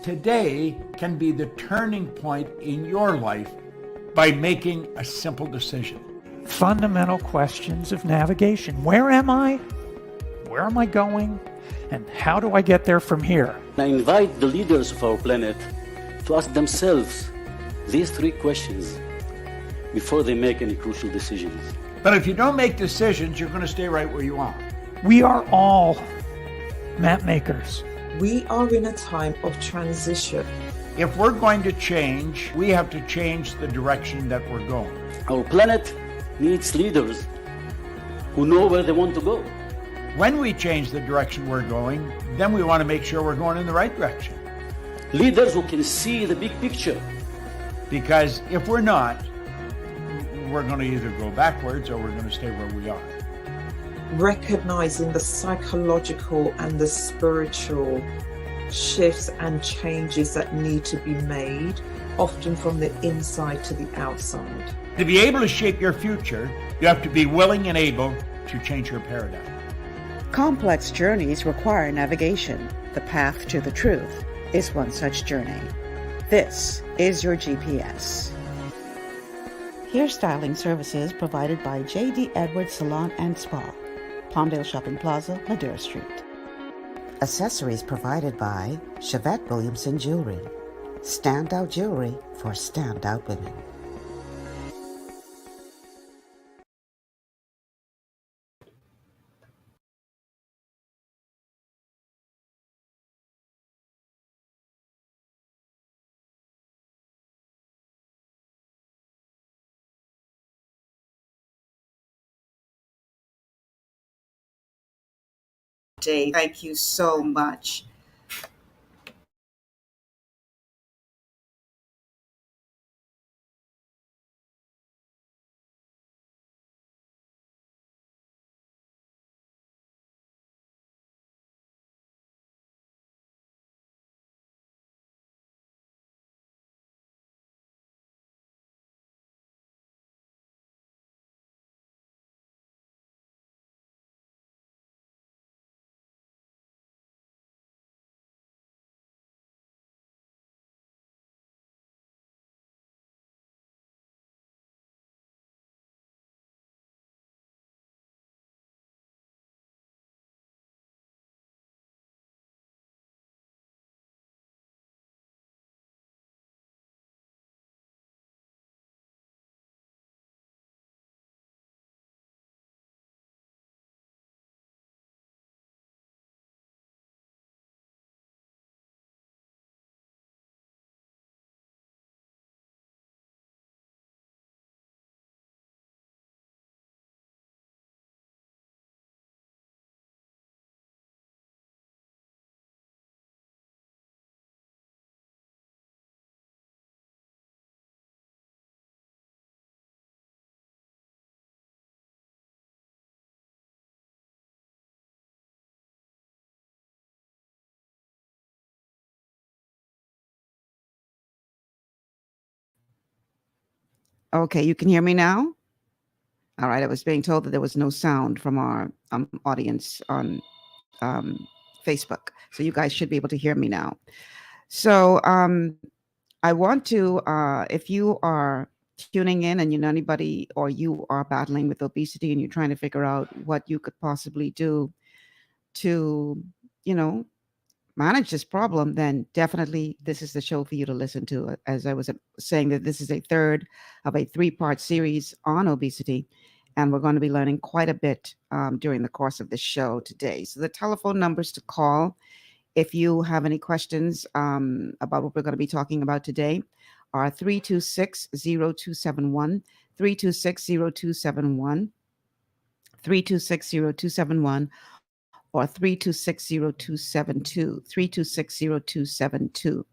Today can be the turning point in your life by making a simple decision. Fundamental questions of navigation. Where am I? Where am I going? And how do I get there from here? I invite the leaders of our planet to ask themselves these three questions before they make any crucial decisions. But if you don't make decisions, you're going to stay right where you are. We are all map makers. We are in a time of transition. If we're going to change, we have to change the direction that we're going. Our planet needs leaders who know where they want to go. When we change the direction we're going, then we want to make sure we're going in the right direction. Leaders who can see the big picture. Because if we're not, we're going to either go backwards or we're going to stay where we are. Recognizing the psychological and the spiritual shifts and changes that need to be made, often from the inside to the outside. To be able to shape your future, you have to be willing and able to change your paradigm. Complex journeys require navigation. The path to the truth is one such journey. This is your GPS. Hairstyling services provided by J.D. Edwards Salon and Spa, Palmdale Shopping Plaza, Ladera Street. Accessories provided by Chevette Williamson Jewelry. Standout jewelry for standout women. Dave, thank you so much. Okay, you can hear me now? All right, I was being told that there was no sound from our audience on Facebook. So you guys should be able to hear me now. So I want to, if you are tuning in and you know anybody or you are battling with obesity and you're trying to figure out what you could possibly do to, manage this problem, then definitely this is the show for you to listen to. As I was saying, that this is a third of a 3-part series on obesity, and we're going to be learning quite a bit during the course of this show today. So the telephone numbers to call if you have any questions about what we're going to be talking about today are 326-0271, 326-0271, 326-0271, or 326-0272, 326-0272.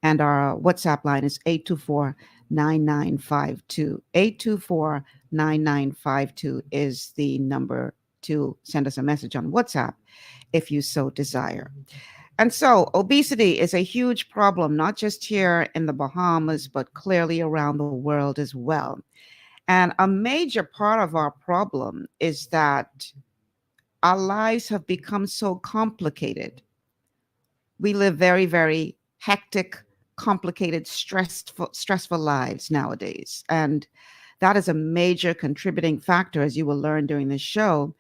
And our WhatsApp line is 824-9952. 824-9952 is the number to send us a message on WhatsApp if you so desire. And so obesity is a huge problem, not just here in the Bahamas, but clearly around the world as well. And a major part of our problem is that our lives have become so complicated. We live very, very hectic, complicated, stressful lives nowadays. And that is a major contributing factor, as you will learn during this show,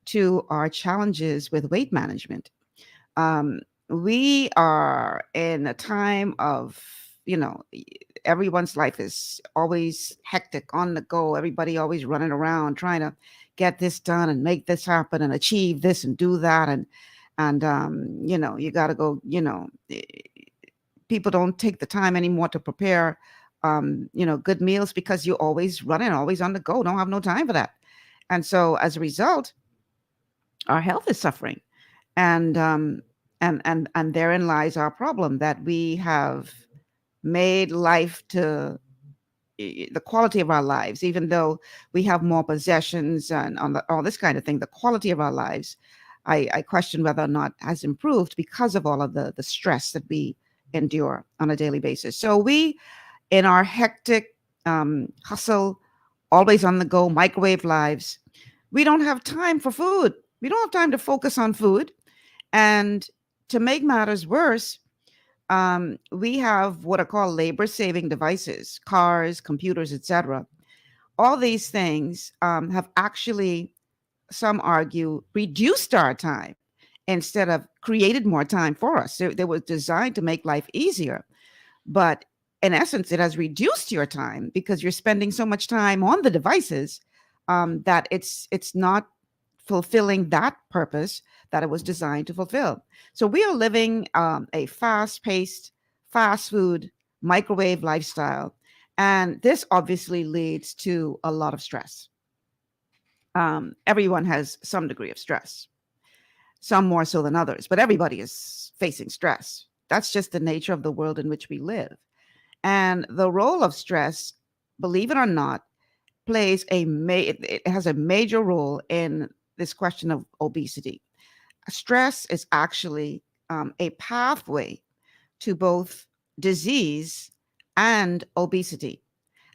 to our challenges with weight management. We are in a time of, everyone's life is always hectic, on the go. Everybody always running around trying to get this done and make this happen and achieve this and do that. And you got to go, people don't take the time anymore to prepare, good meals because you're always running, always on the go, don't have no time for that. And so as a result, our health is suffering. And therein lies our problem, that we have made life to the quality of our lives, even though we have more possessions and all this kind of thing, the quality of our lives, I question whether or not has improved because of all of the stress that we endure on a daily basis. So we, in our hectic hustle, always on the go, microwave lives, we don't have time for food. We don't have time to focus on food. And to make matters worse, we have what are called labor-saving devices, cars, computers, etc. All these things have actually, some argue, reduced our time instead of created more time for us. So they were designed to make life easier. But in essence, it has reduced your time because you're spending so much time on the devices that it's not fulfilling that purpose that it was designed to fulfill. So we are living a fast-paced, fast food, microwave lifestyle. And this obviously leads to a lot of stress. Everyone has some degree of stress, some more so than others, but everybody is facing stress. That's just the nature of the world in which we live. And the role of stress, believe it or not, it has a major role in this question of obesity. Stress is actually a pathway to both disease and obesity.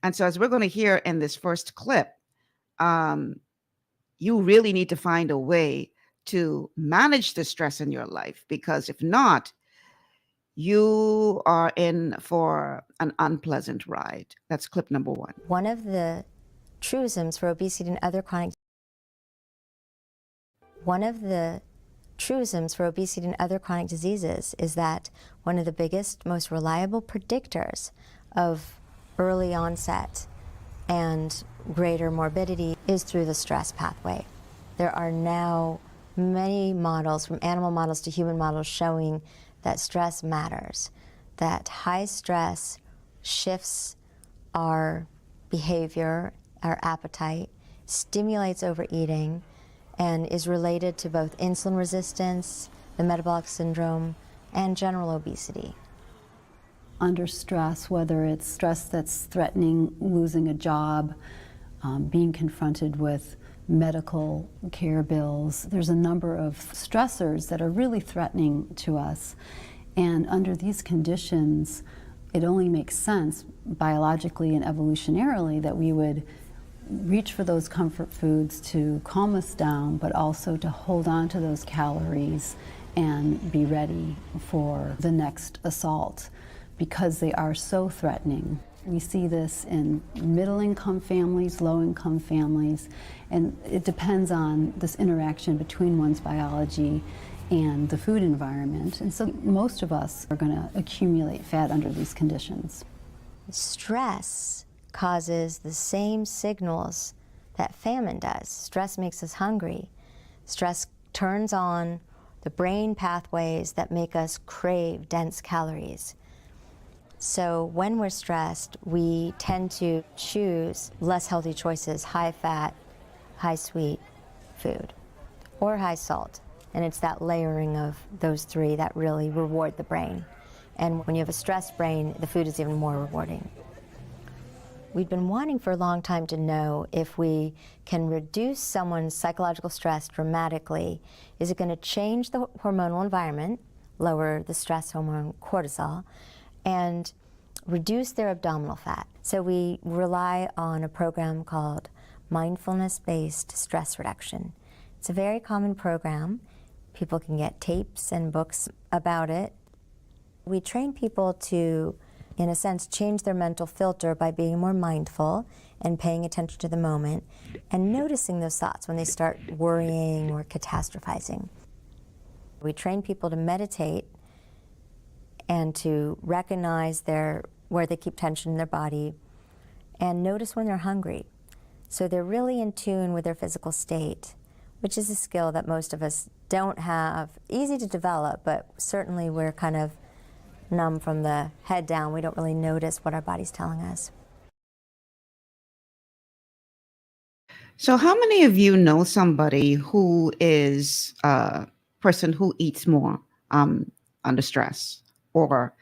And so, as we're going to hear in this first clip, you really need to find a way to manage the stress in your life, because if not, you are in for an unpleasant ride. That's clip number one. One of the truisms for obesity and other chronic diseases is that one of the biggest, most reliable predictors of early onset and greater morbidity is through the stress pathway. There are now many models, from animal models to human models, showing that stress matters, that high stress shifts our behavior, our appetite, stimulates overeating, and is related to both insulin resistance, the metabolic syndrome, and general obesity. Under stress, whether it's stress that's threatening losing a job, being confronted with medical care bills, there's a number of stressors that are really threatening to us. And under these conditions, it only makes sense biologically and evolutionarily that we would reach for those comfort foods to calm us down, but also to hold on to those calories and be ready for the next assault, because they are so threatening. We see this in middle-income families, low-income families, and it depends on this interaction between one's biology and the food environment. And so most of us are going to accumulate fat under these conditions. Stress causes the same signals that famine does. Stress makes us hungry. Stress turns on the brain pathways that make us crave dense calories. So when we're stressed, we tend to choose less healthy choices, high fat, high sweet food, or high salt. And it's that layering of those three that really reward the brain. And when you have a stressed brain, the food is even more rewarding. We've been wanting for a long time to know if we can reduce someone's psychological stress dramatically. Is it going to change the hormonal environment, lower the stress hormone cortisol, and reduce their abdominal fat? So we rely on a program called mindfulness-based stress reduction. It's a very common program. People can get tapes and books about it. We train people to, in a sense, change their mental filter by being more mindful and paying attention to the moment and noticing those thoughts when they start worrying or catastrophizing. We train people to meditate and to recognize where they keep tension in their body and notice when they're hungry. So they're really in tune with their physical state, which is a skill that most of us don't have. Easy to develop, but certainly we're kind of numb from the head down. We don't really notice what our body's telling us. So, how many of you know somebody who is a person who eats more under stress? Or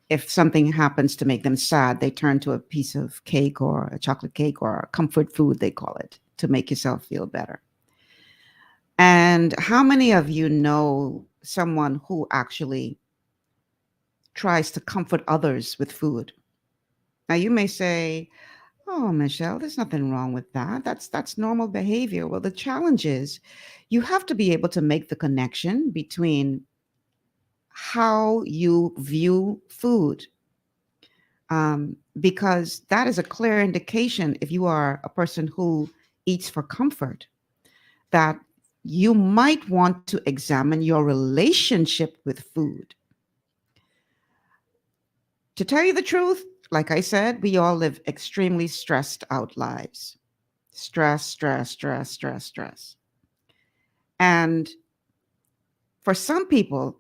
if something happens to make them sad, they turn to a piece of cake or a chocolate cake or a comfort food, they call it, to make yourself feel better. And how many of you know someone who actually tries to comfort others with food? Now, you may say, "Oh, Michelle, there's nothing wrong with that. That's normal behavior." Well, the challenge is you have to be able to make the connection between how you view food, because that is a clear indication, if you are a person who eats for comfort, that you might want to examine your relationship with food. To tell you the truth, like I said, we all live extremely stressed out lives. Stress, stress, stress, stress, stress. And for some people,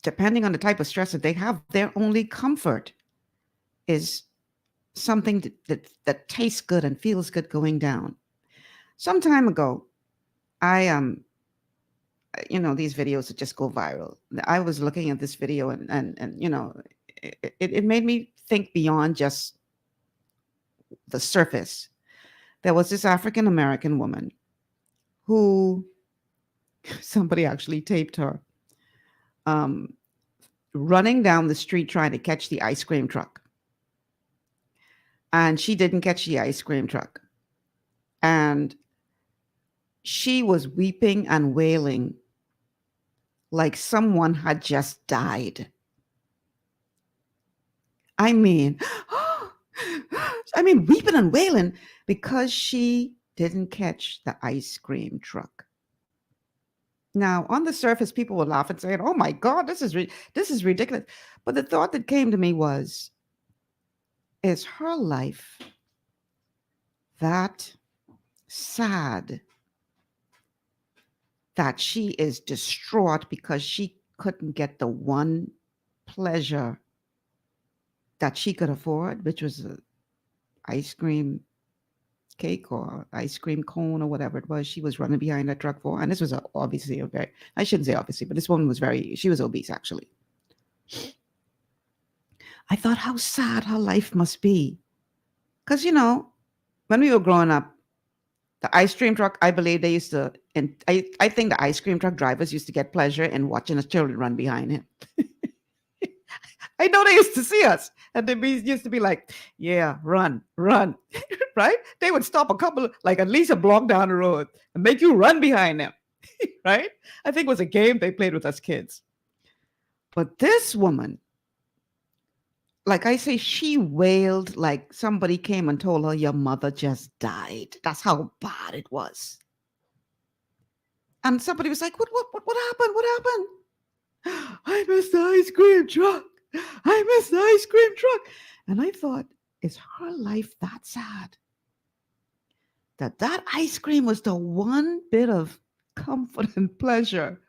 depending on the type of stress that they have, their only comfort is something that tastes good and feels good going down. Some time ago, I these videos that just go viral. I was looking at this video and it made me think beyond just the surface. There was this African American woman who somebody actually taped her running down the street trying to catch the ice cream truck. And she didn't catch the ice cream truck. And she was weeping and wailing like someone had just died. I mean, weeping and wailing because she didn't catch the ice cream truck. Now, on the surface, people would laugh and say, "Oh my God, this is ridiculous." But the thought that came to me was, is her life that sad that she is distraught because she couldn't get the one pleasure that she could afford, which was an ice cream cake or ice cream cone or whatever it was she was running behind that truck for? And this was obviously I shouldn't say obviously, but this woman was she was obese actually. I thought how sad her life must be. Because, when we were growing up, the ice cream truck, I believe they used to, and I think the ice cream truck drivers used to get pleasure in watching the children run behind him. I know they used to see us, and they used to be like, "Yeah, run, run," right? They would stop at least a block down the road and make you run behind them, right? I think it was a game they played with us kids. But this woman, like I say, she wailed like somebody came and told her, "Your mother just died." That's how bad it was. And somebody was like, What happened? What happened?" "I missed the ice cream truck. I missed the ice cream truck." And I thought, is her life that sad? That ice cream was the one bit of comfort and pleasure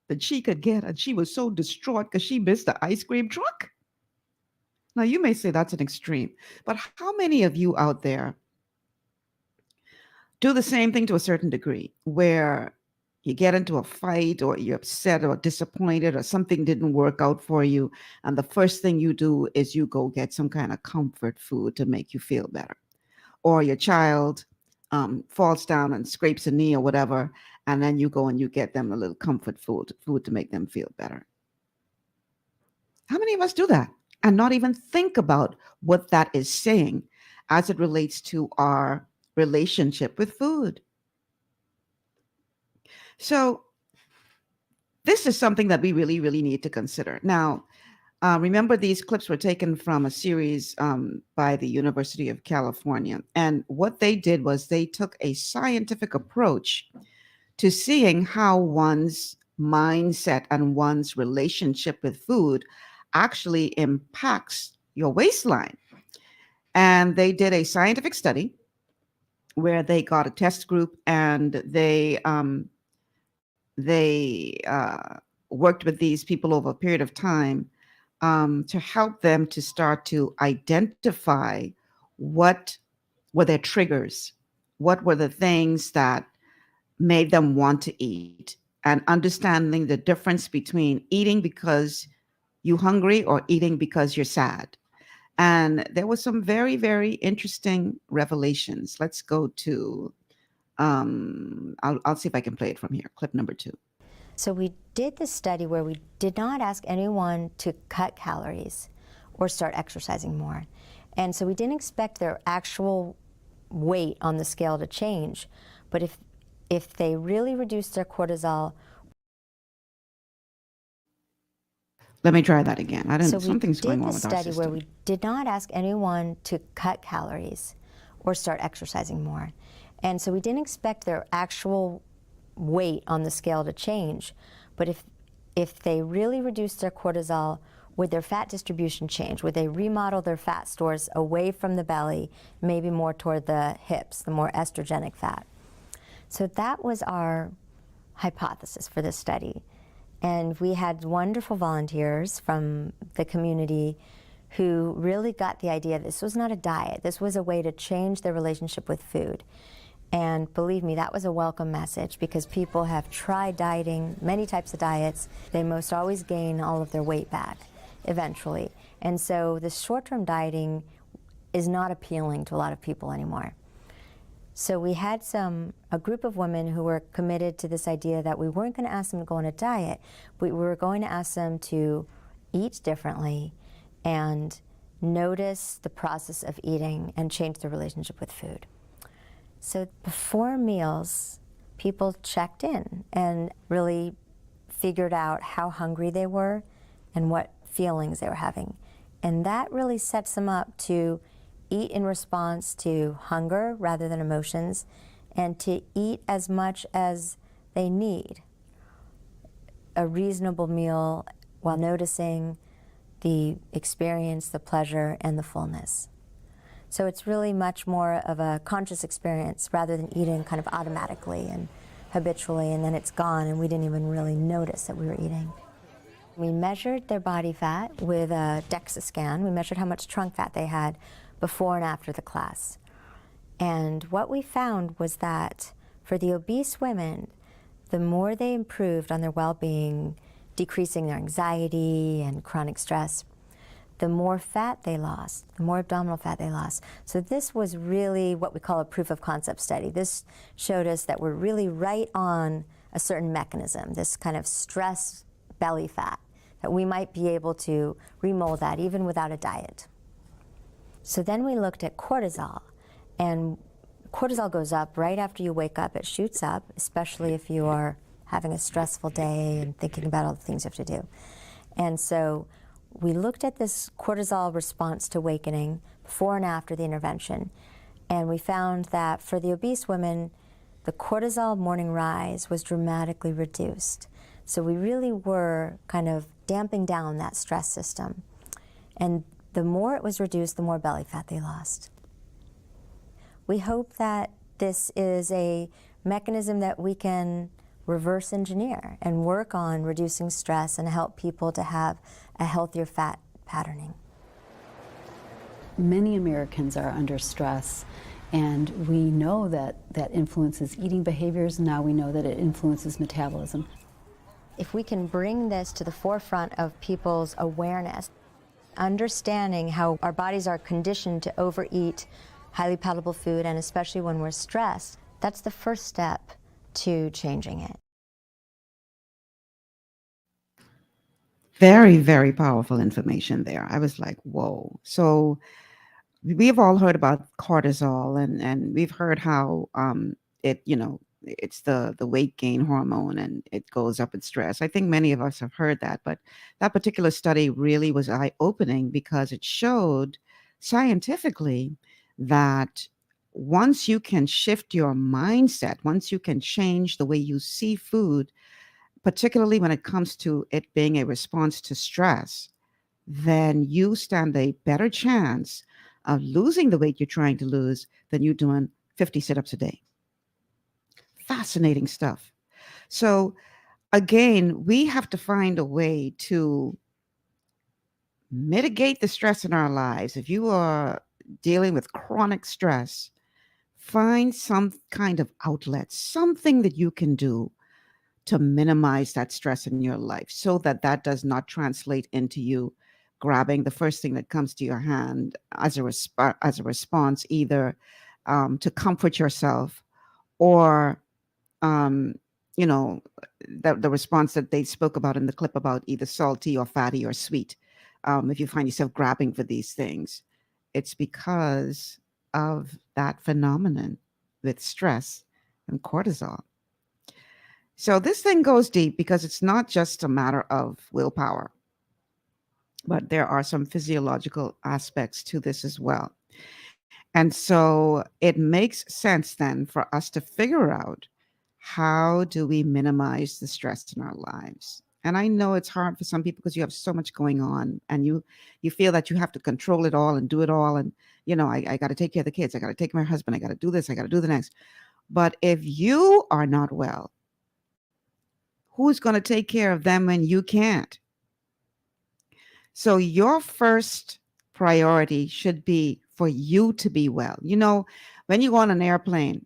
that she could get. And she was so distraught because she missed the ice cream truck. Now, you may say that's an extreme, but how many of you out there do the same thing to a certain degree, where you get into a fight or you're upset or disappointed or something didn't work out for you, and the first thing you do is you go get some kind of comfort food to make you feel better? Or your child falls down and scrapes a knee or whatever, and then you go and you get them a little comfort food to make them feel better. How many of us do that and not even think about what that is saying as it relates to our relationship with food? So this is something that we really, really need to consider. Now, remember, these clips were taken from a series by the University of California. And what they did was they took a scientific approach to seeing how one's mindset and one's relationship with food actually impacts your waistline. And they did a scientific study where they got a test group and they worked with these people over a period of time to help them to start to identify what were their triggers, what were the things that made them want to eat, and understanding the difference between eating because you're hungry or eating because you're sad. And there was some very, very interesting revelations. Let's go to, I'll see if I can play it from here. Clip number 2. So we did this study where we did not ask anyone to cut calories or start exercising more. And so we didn't expect their actual weight on the scale to change. But if they really reduced their cortisol. Let me try that again. So something's going on with our we did this study where system. we did not ask anyone to cut calories or start exercising more. And so we didn't expect their actual weight on the scale to change. But if they really reduced their cortisol, would their fat distribution change? Would they remodel their fat stores away from the belly, maybe more toward the hips, the more estrogenic fat? So that was our hypothesis for this study. And we had wonderful volunteers from the community who really got the idea this was not a diet. This was a way to change their relationship with food. And believe me, that was a welcome message because people have tried dieting, many types of diets. They most always gain all of their weight back eventually. And so the short-term dieting is not appealing to a lot of people anymore. So we had a group of women who were committed to this idea that we weren't going to ask them to go on a diet, but we were going to ask them to eat differently and notice the process of eating and change their relationship with food. So before meals, people checked in and really figured out how hungry they were and what feelings they were having. And that really sets them up to eat in response to hunger rather than emotions, and to eat as much as they need. A reasonable meal while noticing the experience, the pleasure, and the fullness. So it's really much more of a conscious experience rather than eating kind of automatically and habitually, and then it's gone and we didn't even really notice that we were eating. We measured their body fat with a DEXA scan. We measured how much trunk fat they had before and after the class. And what we found was that for the obese women, the more they improved on their well-being, decreasing their anxiety and chronic stress, the more fat they lost, the more abdominal fat they lost. So this was really what we call a proof of concept study. This showed us that we're really right on a certain mechanism, this kind of stress belly fat, that we might be able to remold that even without a diet. So then we looked at cortisol, and cortisol goes up right after you wake up. It shoots up, especially if you are having a stressful day and thinking about all the things you have to do. And so we looked at this cortisol response to awakening before and after the intervention, and we found that for the obese women, the cortisol morning rise was dramatically reduced. So we really were kind of damping down that stress system. And the more it was reduced, the more belly fat they lost. We hope that this is a mechanism that we can reverse engineer and work on reducing stress and help people to have a healthier fat patterning. Many Americans are under stress, and we know that that influences eating behaviors. Now we know that it influences metabolism. If we can bring this to the forefront of people's awareness, understanding how our bodies are conditioned to overeat highly palatable food, and especially when we're stressed, that's the first step to changing it. Very, very powerful information there. I was like, whoa. So we've all heard about cortisol, and we've heard how it, it's the weight gain hormone, and it goes up with stress. I think many of us have heard that, but that particular study really was eye opening because it showed scientifically that once you can shift your mindset, once you can change the way you see food, particularly when it comes to it being a response to stress, then you stand a better chance of losing the weight you're trying to lose than you doing 50 sit-ups a day. Fascinating stuff. So again, we have to find a way to mitigate the stress in our lives. If you are dealing with chronic stress, find some kind of outlet, something that you can do to minimize that stress in your life so that that does not translate into you grabbing the first thing that comes to your hand as a response, either to comfort yourself or um, you know, the response that they spoke about in the clip about either salty or fatty or sweet. If you find yourself grabbing for these things, it's because of that phenomenon with stress and cortisol. So this thing goes deep because it's not just a matter of willpower, but there are some physiological aspects to this as well. And so it makes sense then for us to figure out, how do we minimize the stress in our lives? And I know it's hard for some people because you have so much going on, and you feel that you have to control it all and do it all. And I got to take care of the kids. I got to take care of my husband. I got to do this. I got to do the next. But if you are not well, who's going to take care of them when you can't? So your first priority should be for you to be well. When you go on an airplane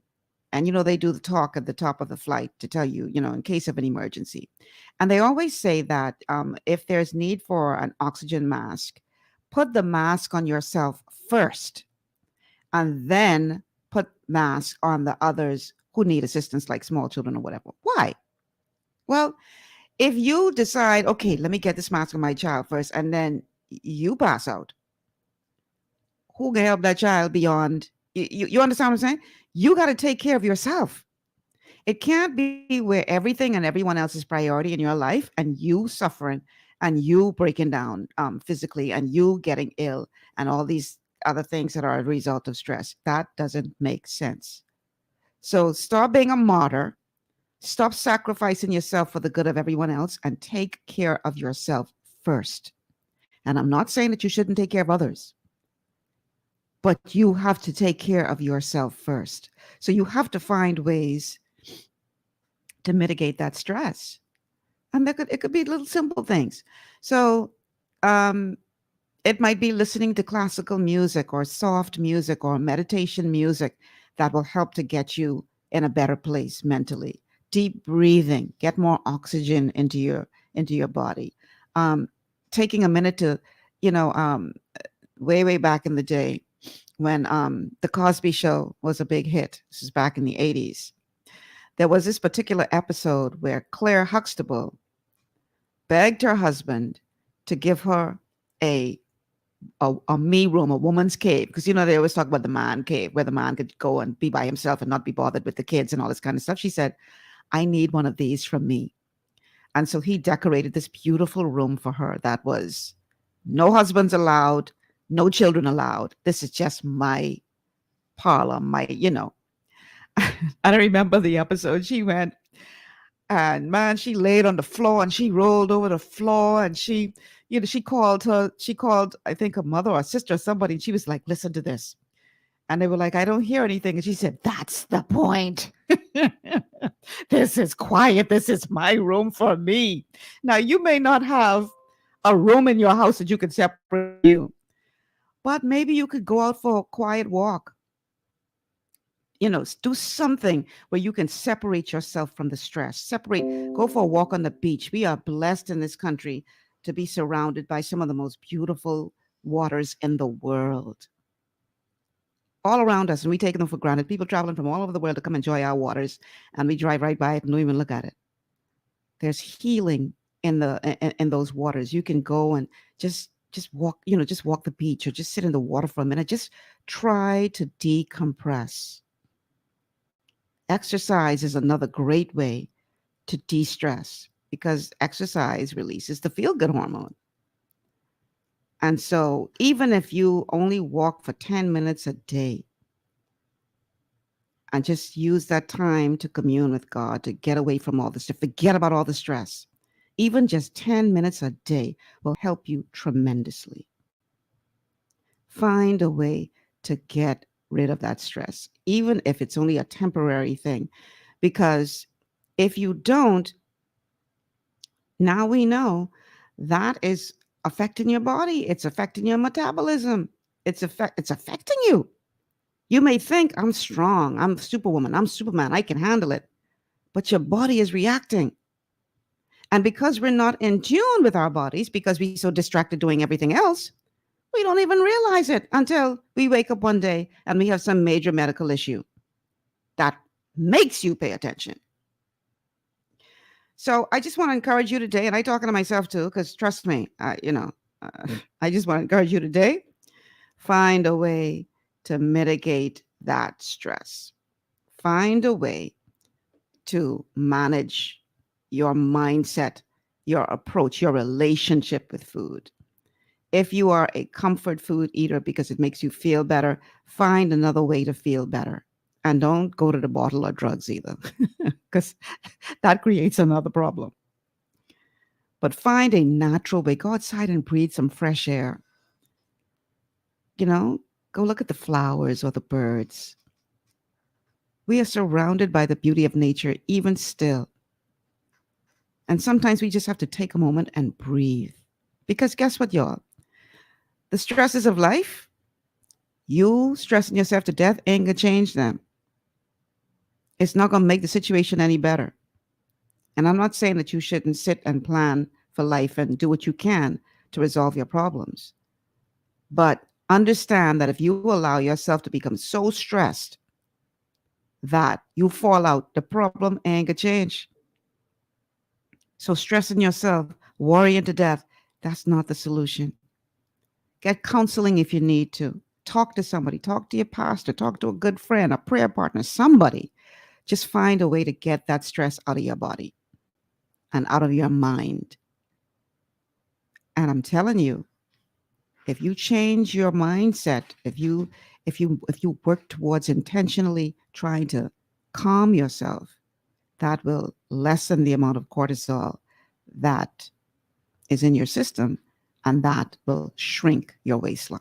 and they do the talk at the top of the flight to tell you, in case of an emergency. And they always say that if there's need for an oxygen mask, put the mask on yourself first and then put mask on the others who need assistance, like small children or whatever. Why? Well, if you decide, okay, let me get this mask on my child first, and then you pass out, who can help that child beyond? You understand what I'm saying? You got to take care of yourself. It can't be where everything and everyone else is priority in your life, and you suffering and you breaking down physically and you getting ill and all these other things that are a result of stress. That doesn't make sense. So stop being a martyr. Stop sacrificing yourself for the good of everyone else and take care of yourself first. And I'm not saying that you shouldn't take care of others, but you have to take care of yourself first. So you have to find ways to mitigate that stress. And it could be little simple things. So it might be listening to classical music or soft music or meditation music that will help to get you in a better place mentally. Deep breathing, get more oxygen into your body. Taking a minute to, way back in the day when the Cosby Show was a big hit. This is back in the 80s. There was this particular episode where Claire Huxtable begged her husband to give her a me room, a woman's cave, because they always talk about the man cave where the man could go and be by himself and not be bothered with the kids and all this kind of stuff. She said, I need one of these from me. And so he decorated this beautiful room for her that was no husbands allowed, no children allowed. This is just my parlor, and I remember the episode. She went, and man, she laid on the floor and she rolled over the floor, and she called, I think, her mother or sister or somebody. And she was like, listen to this. And they were like, I don't hear anything. And she said, that's the point. This is quiet. This is my room for me. Now, you may not have a room in your house that you can separate you, but maybe you could go out for a quiet walk. Do something where you can separate yourself from the stress. Go for a walk on the beach. We are blessed in this country to be surrounded by some of the most beautiful waters in the world. All around us, and we take them for granted. People traveling from all over the world to come enjoy our waters, and we drive right by it and don't even look at it. There's healing in those waters. You can go and just walk, just walk the beach or just sit in the water for a minute. Just try to decompress. Exercise is another great way to de-stress because exercise releases the feel-good hormone. And so even if you only walk for 10 minutes a day and just use that time to commune with God, to get away from all this, to forget about all the stress, even just 10 minutes a day will help you tremendously. Find a way to get rid of that stress, even if it's only a temporary thing. Because if you don't, now we know that is affecting your body. It's affecting your metabolism. It's affecting you. You may think, I'm strong, I'm Superwoman, I'm Superman, I can handle it. But your body is reacting. And because we're not in tune with our bodies, because we're so distracted doing everything else, we don't even realize it until we wake up one day and we have some major medical issue that makes you pay attention. So I just want to encourage you today, and I'm talking to myself too, because trust me, I just want to encourage you today, find a way to mitigate that stress. Find a way to manage your mindset, your approach, your relationship with food. If you are a comfort food eater because it makes you feel better, find another way to feel better. And don't go to the bottle or drugs either, because that creates another problem. But find a natural way. Go outside and breathe some fresh air. Go look at the flowers or the birds. We are surrounded by the beauty of nature, even still. And sometimes we just have to take a moment and breathe. Because guess what, y'all? The stresses of life, you stressing yourself to death ain't gonna change them. It's not gonna make the situation any better. And I'm not saying that you shouldn't sit and plan for life and do what you can to resolve your problems. But understand that if you allow yourself to become so stressed that you fall out, the problem ain't gonna change. So stressing yourself, worrying to death, that's not the solution. Get counseling if you need to. Talk to somebody. Talk to your pastor. Talk to a good friend, a prayer partner, somebody. Just find a way to get that stress out of your body and out of your mind. And I'm telling you, if you change your mindset, if you work towards intentionally trying to calm yourself, that will lessen the amount of cortisol that is in your system, and that will shrink your waistline.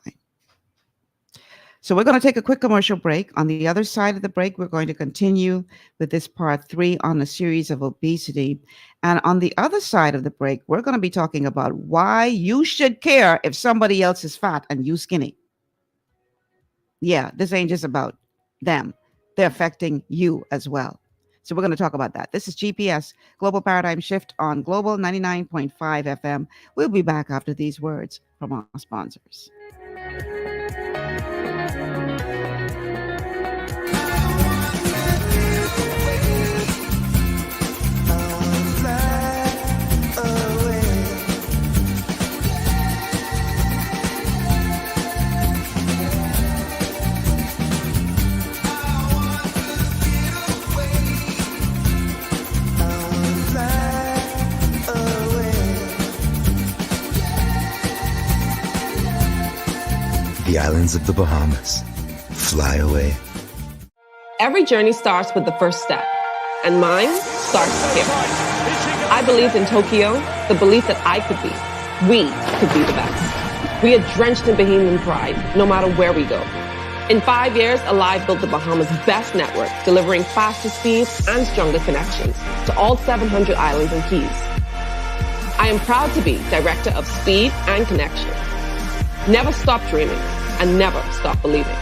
So we're going to take a quick commercial break. On the other side of the break, we're going to continue with this part 3 on the series of obesity. And on the other side of the break, we're going to be talking about why you should care if somebody else is fat and you skinny. Yeah, this ain't just about them. They're affecting you as well. So we're going to talk about that. This is GPS, Global Paradigm Shift on Global 99.5 FM. We'll be back after these words from our sponsors. The islands of the Bahamas. Fly away. Every journey starts with the first step, and mine starts here. I believed in Tokyo, the belief that I could be, we could be the best. We are drenched in Bahamian pride, no matter where we go. In 5 years, Alive built the Bahamas' best network, delivering faster speeds and stronger connections to all 700 islands and keys. I am proud to be Director of Speed and Connection. Never stop dreaming and never stop believing.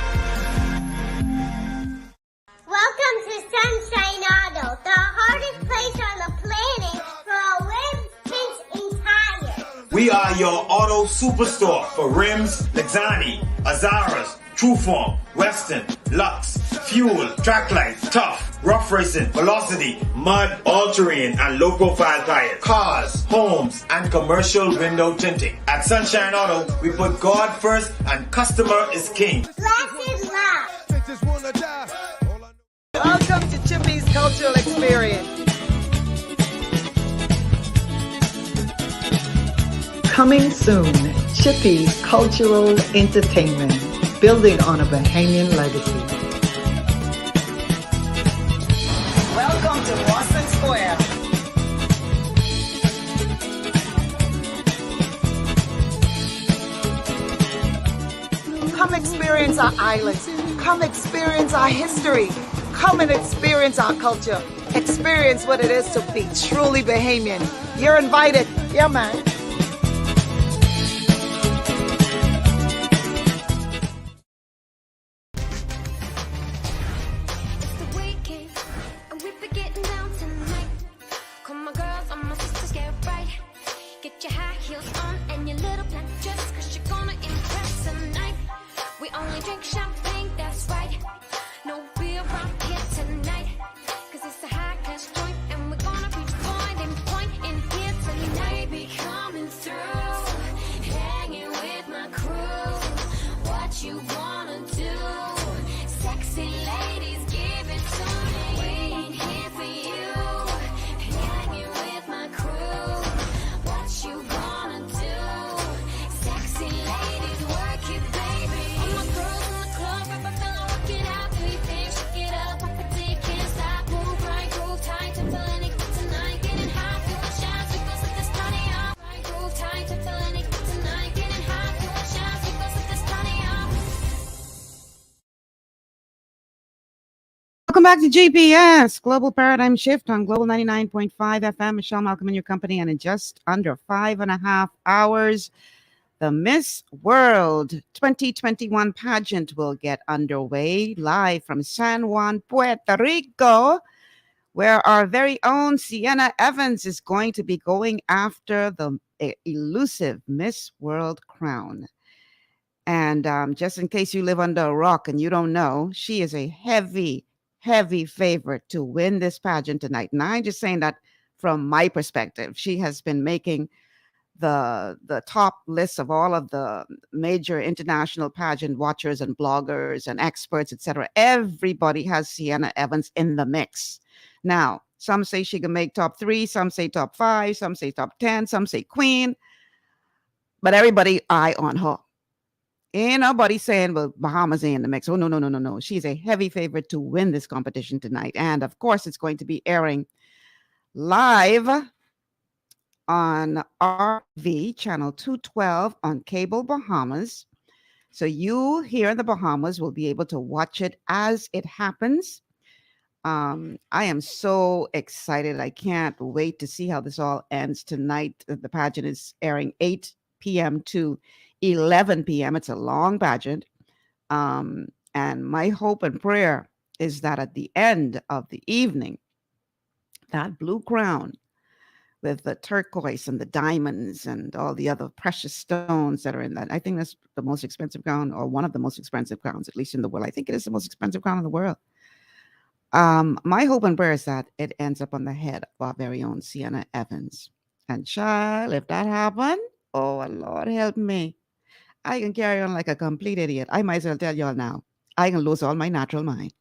Welcome to Sunshine Auto, the hardest place on the planet for a rims, pinch, and tires. We are your auto superstore for rims, Lexani, Azaras, Trueform, Western, Lux, Fuel, Tracklight, Tough, Rough Racing, Velocity, Mud, All-Terrain, and low-profile tires, cars, homes, and commercial window tinting. At Sunshine Auto, we put God first and customer is king. Blessed love. Welcome to Chippy's cultural experience. Coming soon, Chippy's Cultural Entertainment, building on a Bahamian legacy. Welcome to Boston Square. Come experience our islands. Come experience our history. Come and experience our culture. Experience what it is to be truly Bahamian. You're invited. Yeah, man. Welcome back to GPS, Global Paradigm Shift on Global 99.5 FM. Michelle Malcolm in your company, and in just under 5.5 hours, the Miss World 2021 pageant will get underway live from San Juan, Puerto Rico, where our very own Sienna Evans is going to be going after the elusive Miss World crown. And just in case you live under a rock and you don't know, she is a heavy favorite to win this pageant tonight. And I'm just saying that from my perspective. She has been making the top lists of all of the major international pageant watchers and bloggers and experts, etc. Everybody has Sienna Evans in the mix. Now, some say she can make top 3, some say top 5, some say top 10, some say queen, but everybody eye on her. Ain't nobody saying, well, Bahamas ain't in the mix. Oh, no. She's a heavy favorite to win this competition tonight. And of course, it's going to be airing live on RV channel 212 on Cable Bahamas. So you here in the Bahamas will be able to watch it as it happens. I am so excited. I can't wait to see how this all ends tonight. The pageant is airing 8 p.m. to 11 p.m. It's a long pageant. And my hope and prayer is that at the end of the evening, that blue crown with the turquoise and the diamonds and all the other precious stones that are in that. I think that's the most expensive crown, or one of the most expensive crowns, at least in the world. I think it is the most expensive crown in the world. My hope and prayer is that it ends up on the head of our very own Sienna Evans. And child, if that happened, oh, Lord help me. I can carry on like a complete idiot. I might as well tell y'all now, I can lose all my natural mind.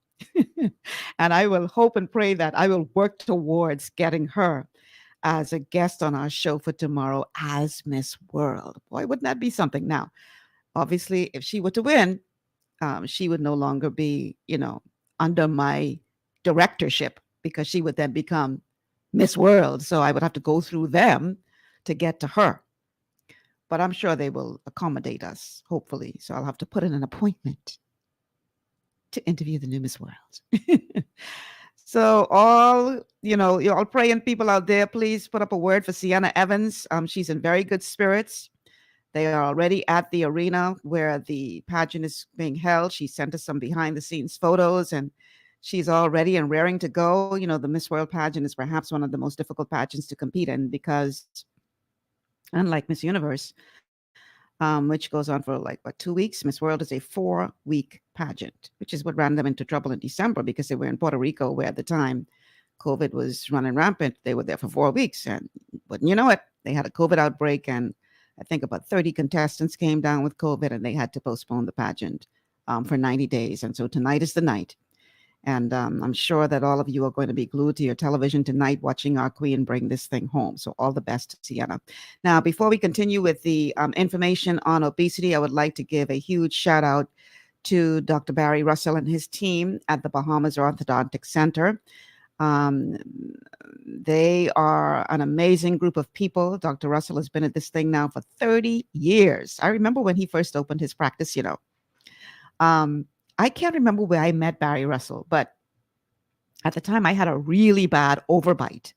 And I will hope and pray that I will work towards getting her as a guest on our show for tomorrow as Miss World. Boy, wouldn't that be something? Now, obviously, if she were to win, she would no longer be, under my directorship, because she would then become Miss World. So I would have to go through them to get to her. But I'm sure they will accommodate us, hopefully. So I'll have to put in an appointment to interview the new Miss World. So all, all praying people out there, please put up a word for Sienna Evans. She's in very good spirits. They are already at the arena where the pageant is being held. She sent us some behind the scenes photos, and she's all ready and raring to go. The Miss World pageant is perhaps one of the most difficult pageants to compete in, because unlike Miss Universe, which goes on for 2 weeks, Miss World is a 4-week pageant, which is what ran them into trouble in December, because they were in Puerto Rico, where at the time COVID was running rampant. They were there for 4 weeks, and wouldn't you know it, they had a COVID outbreak, and I think about 30 contestants came down with COVID, and they had to postpone the pageant for 90 days. And so tonight is the night. And I'm sure that all of you are going to be glued to your television tonight watching our queen bring this thing home. So all the best to Sienna. Now, before we continue with the information on obesity, I would like to give a huge shout out to Dr. Barry Russell and his team at the Bahamas Orthodontic Center. They are an amazing group of people. Dr. Russell has been at this thing now for 30 years. I remember when he first opened his practice, I can't remember where I met Barry Russell, but at the time I had a really bad overbite.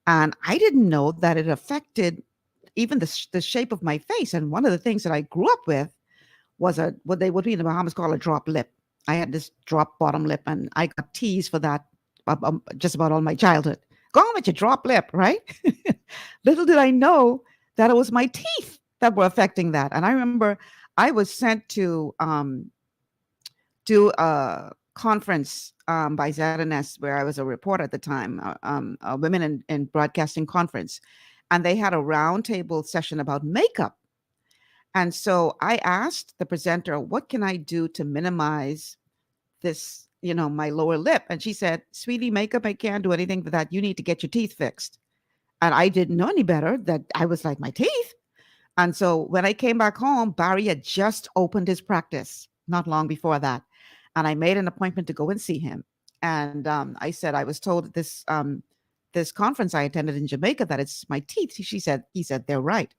And I didn't know that it affected even the shape of my face. And one of the things that I grew up with was what they would in the Bahamas call a drop lip. I had this drop bottom lip, and I got teased for that just about all my childhood. Go on with your drop lip, right? Little did I know that it was my teeth that were affecting that. And I remember I was sent to do a conference by ZNS where I was a reporter at the time, a Women in Broadcasting conference. And they had a roundtable session about makeup. And so I asked the presenter, what can I do to minimize this, my lower lip? And she said, sweetie, makeup, I can't do anything for that. You need to get your teeth fixed. And I didn't know any better. That I was like, my teeth? And so when I came back home, Barry had just opened his practice not long before that. And I made an appointment to go and see him. And I said, I was told at this conference I attended in Jamaica that it's my teeth. He said, they're right.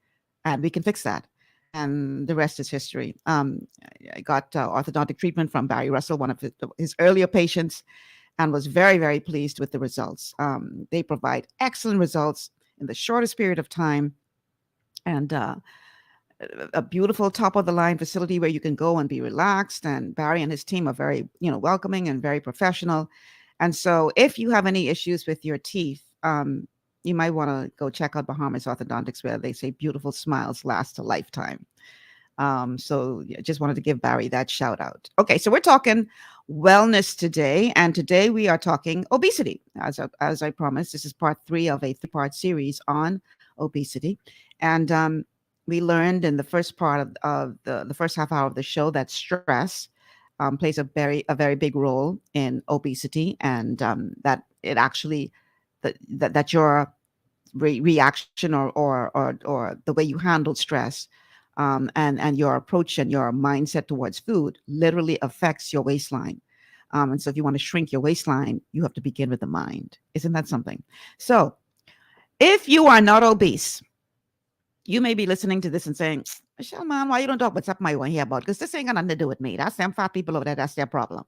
And we can fix that. And the rest is history. I got orthodontic treatment from Barry Russell, one of his earlier patients, and was very, very pleased with the results. They provide excellent results in the shortest period of time, and a beautiful top of the line facility where you can go and be relaxed. And Barry and his team are very, welcoming and very professional. And so if you have any issues with your teeth, you might want to go check out Bahamas Orthodontics, where they say beautiful smiles last a lifetime. So just wanted to give Barry that shout out. Okay, so we're talking wellness today, and today we are talking obesity. As I promised, this is part 3 of a 3-part series on obesity, and we learned in the first part of the first half hour of the show that stress plays a very big role in obesity, and that it actually that your reaction or the way you handle stress and your approach and your mindset towards food literally affects your waistline. And so if you want to shrink your waistline, you have to begin with the mind. Isn't that something? So if you are not obese, you may be listening to this and saying, Michelle, man, why you don't talk about something I want to hear about? Because this ain't got nothing to do with me. That's them fat people over there. That's their problem.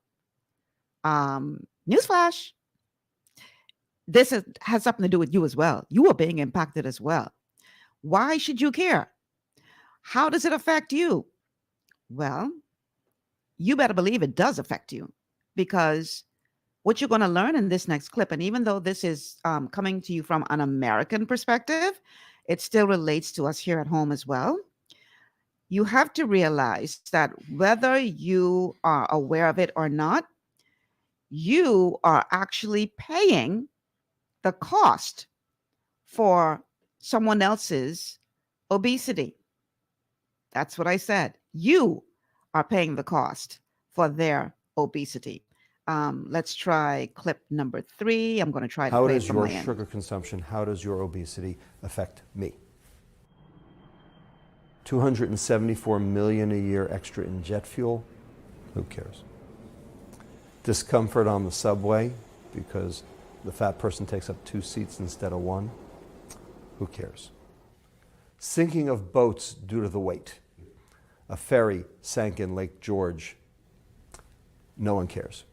Newsflash. This has something to do with you as well. You are being impacted as well. Why should you care? How does it affect you? Well, you better believe it does affect you, because what you're going to learn in this next clip, and even though this is coming to you from an American perspective, it still relates to us here at home as well. You have to realize that whether you are aware of it or not, you are actually paying the cost for someone else's obesity. That's what I said. You are paying the cost for their obesity. Let's try clip number 3. I'm going to try to play it from my end. How does your sugar consumption, how does your obesity affect me? 274 million a year extra in jet fuel? Who cares? Discomfort on the subway because the fat person takes up 2 seats instead of 1? Who cares? Sinking of boats due to the weight. A ferry sank in Lake George. No one cares.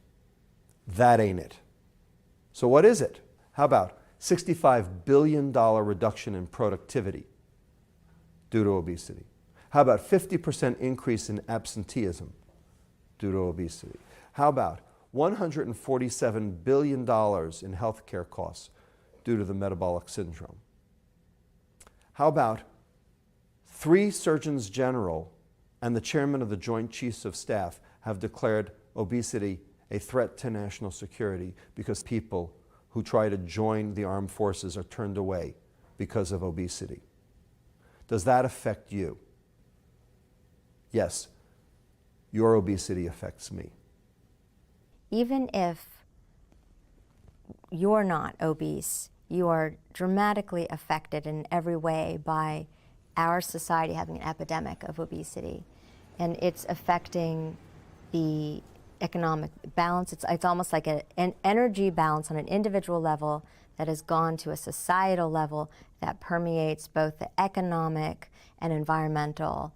That ain't it. So what is it? How about $65 billion reduction in productivity due to obesity? How about 50% increase in absenteeism due to obesity? How about $147 billion in healthcare costs due to the metabolic syndrome? How about 3 surgeons general and the chairman of the Joint Chiefs of Staff have declared obesity a threat to national security because people who try to join the armed forces are turned away because of obesity? Does that affect you? Yes, your obesity affects me. even if you're not obese, you are dramatically affected in every way by our society having an epidemic of obesity. And it's affecting the economic balance. It's almost like an energy balance on an individual level that has gone to a societal level that permeates both the economic and environmental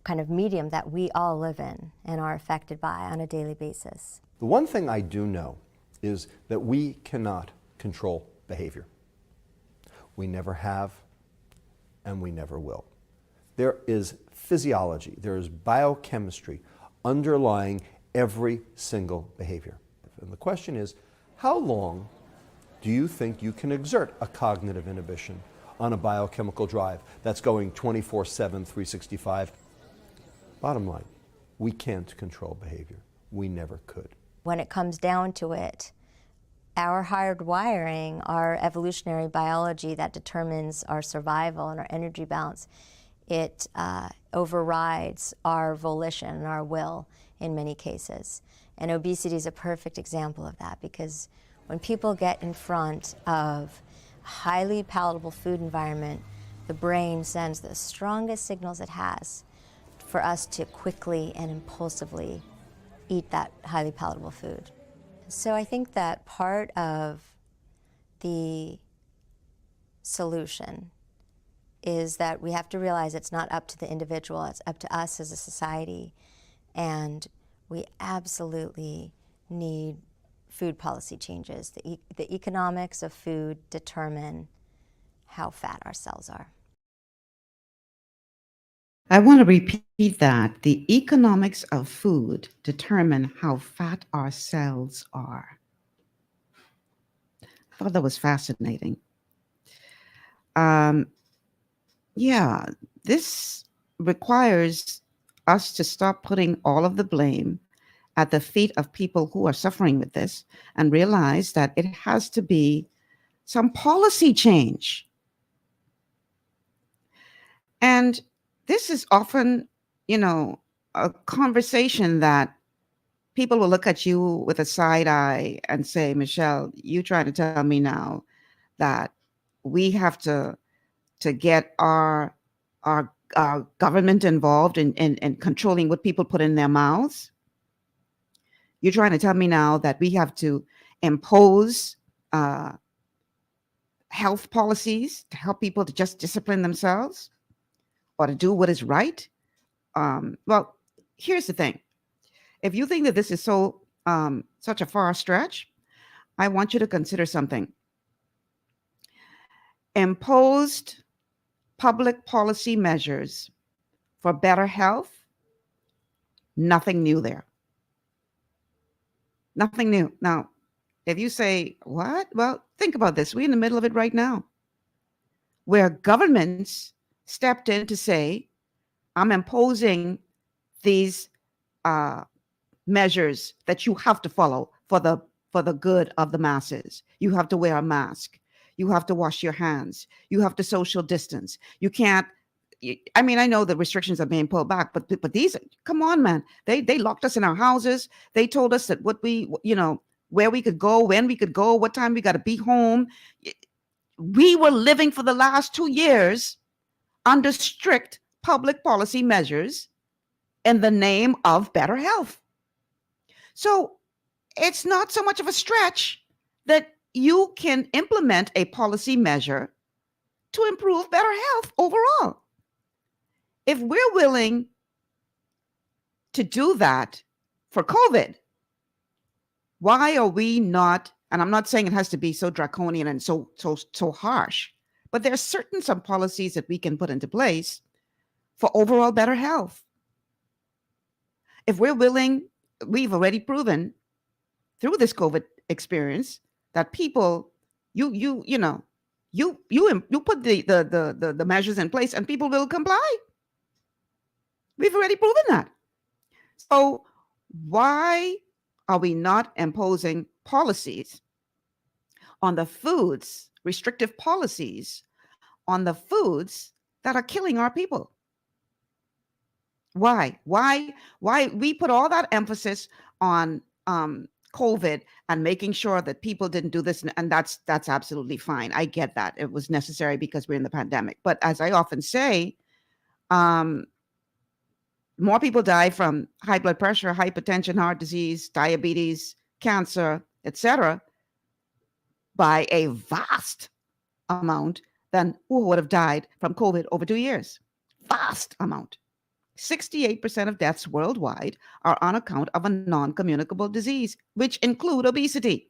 kind of medium that we all live in and are affected by on a daily basis. The one thing I do know is that we cannot control behavior. We never have, and we never will. There is physiology, there is biochemistry underlying every single behavior. And the question is, how long do you think you can exert a cognitive inhibition on a biochemical drive that's going 24/7, 365? Bottom line, we can't control behavior. We never could. When it comes down to it, our hard wiring, our evolutionary biology that determines our survival and our energy balance, it overrides our volition and our will in many cases. And obesity is a perfect example of that, because when people get in front of a highly palatable food environment, the brain sends the strongest signals it has for us to quickly and impulsively eat that highly palatable food. So I think that part of the solution is that we have to realize it's not up to the individual, it's up to us as a society. And we absolutely need food policy changes. The economics of food determine how fat our cells are. I want to repeat that. The economics of food determine how fat our cells are. I thought that was fascinating. Yeah, this requires us to stop putting all of the blame at the feet of people who are suffering with this and realize that it has to be some policy change. And this is often, a conversation that people will look at you with a side eye and say, Michelle, you trying to tell me now that we have to get our government involved in controlling what people put in their mouths? You're trying to tell me now that we have to impose health policies to help people to just discipline themselves or to do what is right? Well, here's the thing. If you think that this is such a far stretch, I want you to consider something. Imposed public policy measures for better health, nothing new there. Nothing new. Now, if you say, what? Well, think about this. We're in the middle of it right now, where governments stepped in to say, I'm imposing these measures that you have to follow for the good of the masses. You have to wear a mask. You have to wash your hands. You have to social distance. You can't. I mean, I know the restrictions are being pulled back, but these, come on, man. They locked us in our houses. They told us that where we could go, when we could go, what time we got to be home. We were living for the last 2 years under strict public policy measures in the name of better health. So it's not so much of a stretch that you can implement a policy measure to improve better health overall. If we're willing to do that for COVID, why are we not, and I'm not saying it has to be so draconian and so harsh, but there are some policies that we can put into place for overall better health. If we're willing, we've already proven through this COVID experience that people, you put the measures in place and people will comply. We've already proven that. So why are we not imposing policies on the foods, restrictive policies on the foods that are killing our people? Why we put all that emphasis on COVID and making sure that people didn't do this, and that's absolutely fine. I get that it was necessary because we're in the pandemic. But as I often say, more people die from high blood pressure, hypertension, heart disease, diabetes, cancer, etc., by a vast amount than who would have died from COVID over 2 years. Vast amount. 68% of deaths worldwide are on account of a non-communicable disease, which include obesity.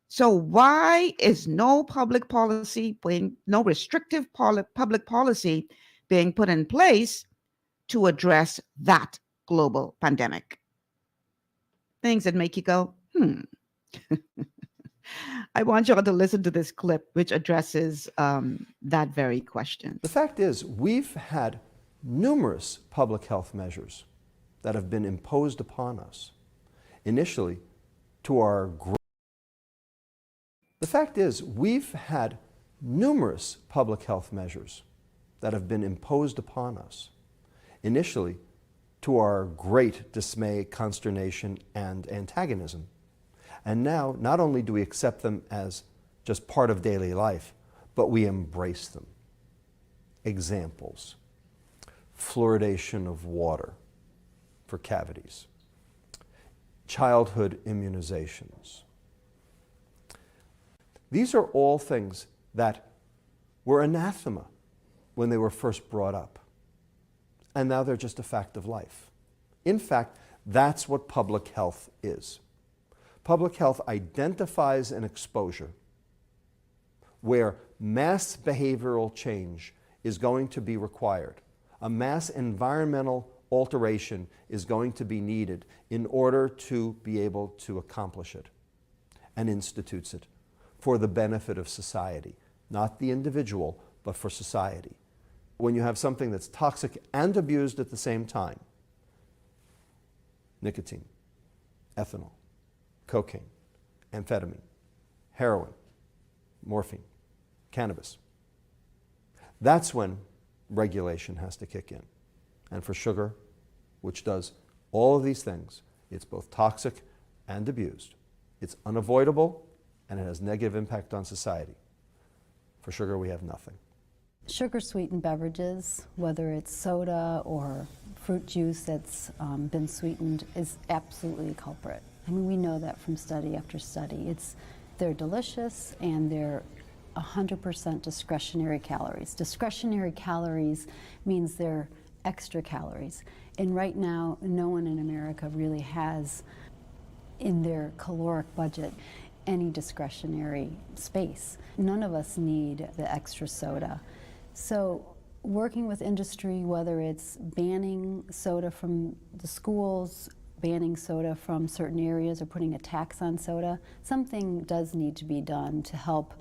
So why is no public policy, no restrictive public policy being put in place to address that global pandemic? Things that make you go, I want y'all to listen to this clip, which addresses that very question. The fact is, we've had numerous public health measures that have been imposed upon us, initially to our The fact is, we've had numerous public health measures that have been imposed upon us, initially to our great dismay, consternation, and antagonism. And now, not only do we accept them as just part of daily life, but we embrace them. Examples: fluoridation of water for cavities, childhood immunizations. These are all things that were anathema when they were first brought up. And now they're just a fact of life. In fact, that's what public health is. Public health identifies an exposure where mass behavioral change is going to be required. A mass environmental alteration is going to be needed in order to be able to accomplish it, and institutes it for the benefit of society, not the individual, but for society. When you have something that's toxic and abused at the same time, nicotine, ethanol, cocaine, amphetamine, heroin, morphine, cannabis, that's when regulation has to kick in. And for sugar, which does all of these things, it's both toxic and abused. It's unavoidable, and it has negative impact on society. For sugar, we have nothing. Sugar-sweetened beverages, whether it's soda or fruit juice that's been sweetened, is absolutely a culprit. I mean, we know that from study after study. They're delicious, and they're 100% discretionary calories. Discretionary calories means they're extra calories. And right now, no one in America really has in their caloric budget any discretionary space. None of us need the extra soda. So working with industry, whether it's banning soda from the schools, banning soda from certain areas, or putting a tax on soda, something does need to be done to help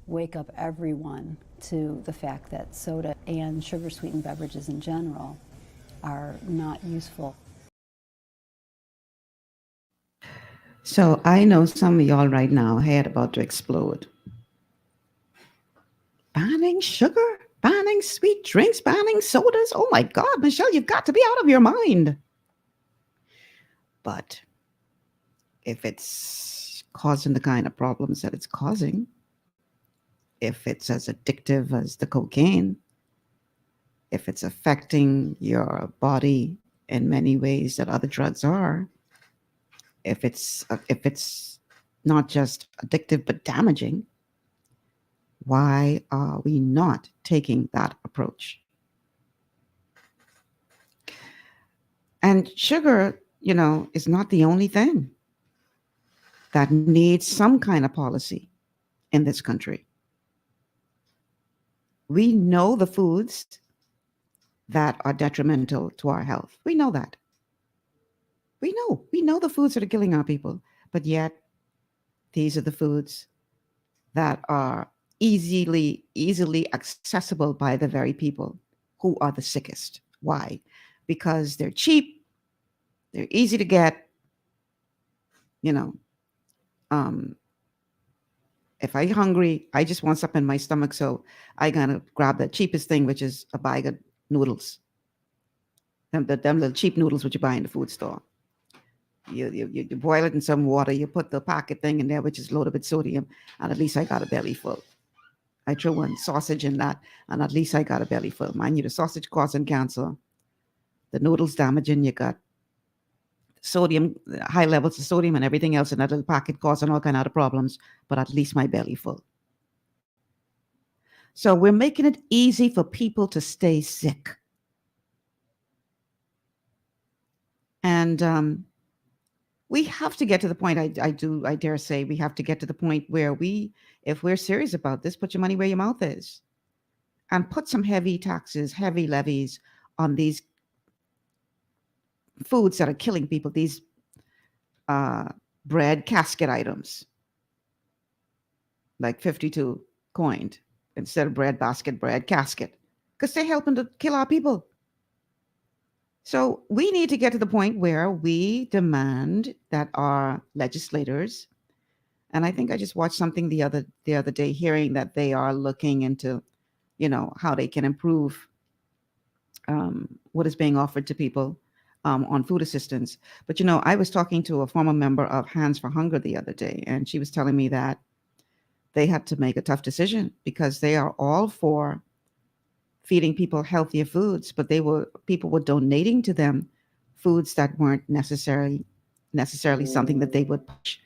wake up everyone to the fact that soda and sugar-sweetened beverages in general are not useful. So I know some of y'all right now head about to explode. Banning sugar, banning sweet drinks, banning sodas. Oh my God, Michelle, you've got to be out of your mind. But if it's causing the kind of problems that it's causing, if it's as addictive as the cocaine, if it's affecting your body in many ways that other drugs are, if it's not just addictive but damaging, why are we not taking that approach? And sugar, is not the only thing that needs some kind of policy in this country. We know the foods that are detrimental to our health. We know that. We know the foods that are killing our people, but yet these are the foods that are easily accessible by the very people who are the sickest. Why? Because they're cheap, they're easy to get. If I'm hungry, I just want something in my stomach, so I gotta grab the cheapest thing, which is a bag of noodles. Them little cheap noodles which you buy in the food store. You boil it in some water. You put the packet thing in there, which is loaded with sodium, and at least I got a belly full. I threw one sausage in that, and at least I got a belly full. Mind you, the sausage causing cancer, the noodles damaging your gut, sodium, high levels of sodium and everything else in that little packet causing all kind of other problems, but at least my belly full. So we're making it easy for people to stay sick. And we have to get to the point, I dare say, we have to get to the point where if we're serious about this, put your money where your mouth is and put some heavy taxes, heavy levies on these foods that are killing people, these bread casket items, like 52 coined instead of bread basket, bread casket, because they're helping to kill our people. So we need to get to the point where we demand that our legislators, and I think I just watched something the other day, hearing that they are looking into, how they can improve what is being offered to people on food assistance. But I was talking to a former member of Hands for Hunger the other day, and she was telling me that they had to make a tough decision because they are all for feeding people healthier foods, but people were donating to them foods that weren't necessarily something that they would push.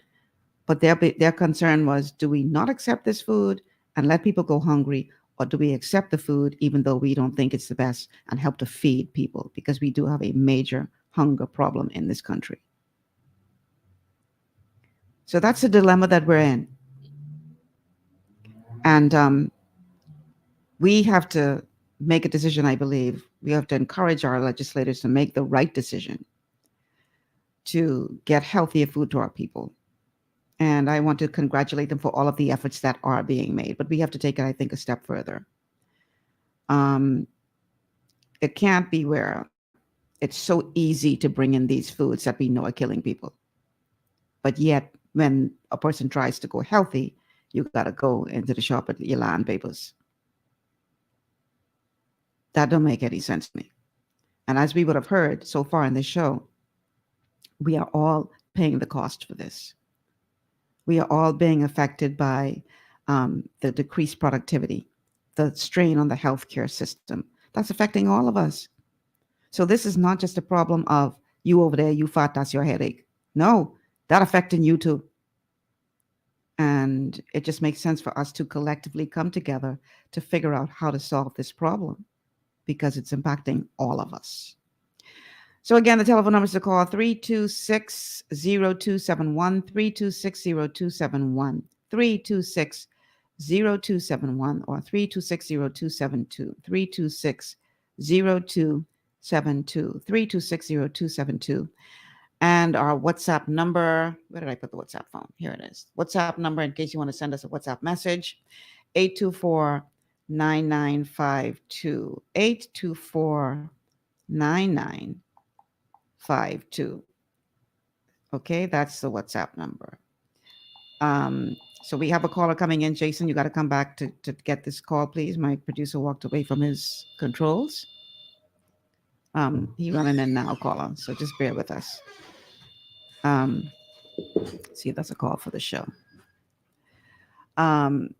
But their concern was, do we not accept this food and let people go hungry, or do we accept the food even though we don't think it's the best and help to feed people, because we do have a major hunger problem in this country. So that's the dilemma that we're in. And we have to make a decision, I believe. We have to encourage our legislators to make the right decision to get healthier food to our people. And I want to congratulate them for all of the efforts that are being made. But we have to take it, I think, a step further. It can't be where it's so easy to bring in these foods that we know are killing people. But yet, when a person tries to go healthy, you got to go into the shop at your land papers. That don't make any sense to me. And as we would have heard so far in this show, we are all paying the cost for this. We are all being affected by the decreased productivity, the strain on the healthcare system. That's affecting all of us. So this is not just a problem of you over there, you fat, that's your headache. No, that affecting you too. And it just makes sense for us to collectively come together to figure out how to solve this problem, because it's impacting all of us. So again, the telephone numbers to call 326-0271, 326-0271, 326-0271, or 326-0272, 326-0272, 326-0272. And our WhatsApp number, where did I put the WhatsApp phone? Here it is. WhatsApp number, in case you want to send us a WhatsApp message, 824-9952, 824-9952. Okay, that's the WhatsApp number. So we have a caller coming in. Jason, you got to come back to get this call, please. My producer walked away from his controls. He's running in now, caller, so just bear with us. See, that's a call for the show.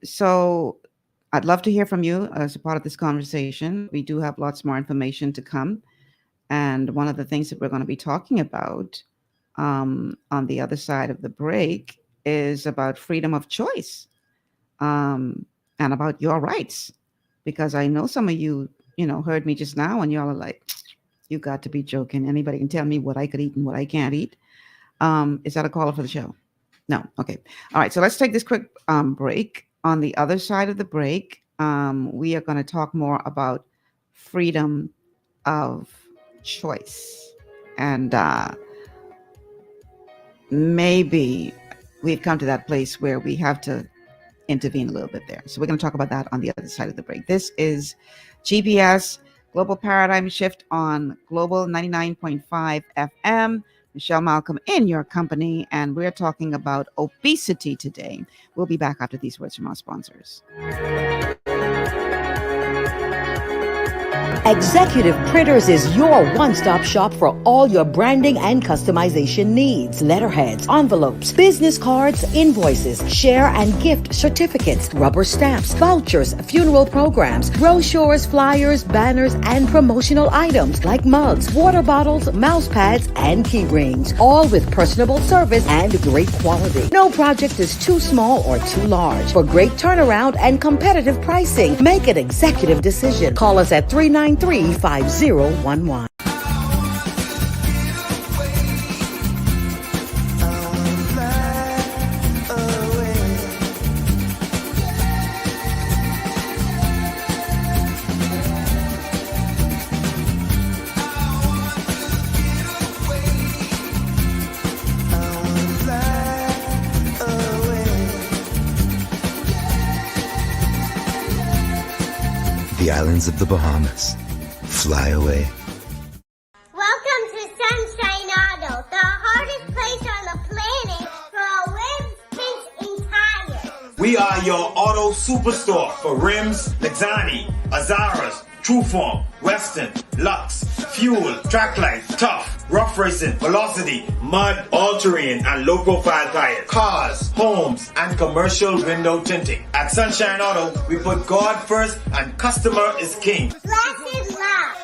So I'd love to hear from you as a part of this conversation. We do have lots more information to come. And one of the things that we're going to be talking about on the other side of the break is about freedom of choice and about your rights. Because I know some of you, heard me just now and y'all are like, you got to be joking. Anybody can tell me what I could eat and what I can't eat. Is that a caller for the show? No. Okay. All right. So let's take this quick break. On the other side of the break, we are going to talk more about freedom of choice. And maybe we've come to that place where we have to intervene a little bit there. So we're going to talk about that on the other side of the break. This is GPS Global Paradigm Shift on Global 99.5 FM. Michelle Malcolm in your company, and we're talking about obesity today. We'll be back after these words from our sponsors. Executive Printers is your one-stop shop for all your branding and customization needs. Letterheads, envelopes, business cards, invoices, share and gift certificates, rubber stamps, vouchers, funeral programs, brochures, flyers, banners, and promotional items like mugs, water bottles, mouse pads, and key rings, all with personable service and great quality. No project is too small or too large. For great turnaround and competitive pricing, make an executive decision. Call us at 393-5011. The islands of the Bahamas. Fly away. Welcome to Sunshine Auto, the hardest place on the planet for a rim, fence, and tires. We are your auto superstore for rims, Lexani, Azaras, Trueform, Western, Lux, Fuel, Track Life, Tough, Rough Racing, Velocity, Mud, All-Terrain, and low-profile tires. Cars, homes, and commercial window tinting. At Sunshine Auto, we put God first and customer is king. Blasted love.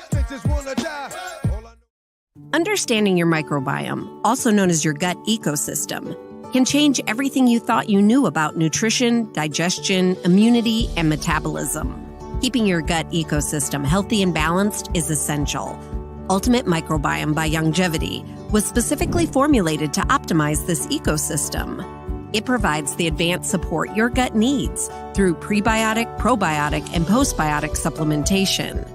Understanding your microbiome, also known as your gut ecosystem, can change everything you thought you knew about nutrition, digestion, immunity, and metabolism. Keeping your gut ecosystem healthy and balanced is essential. Ultimate Microbiome by Longevity was specifically formulated to optimize this ecosystem. It provides the advanced support your gut needs through prebiotic, probiotic, and postbiotic supplementation.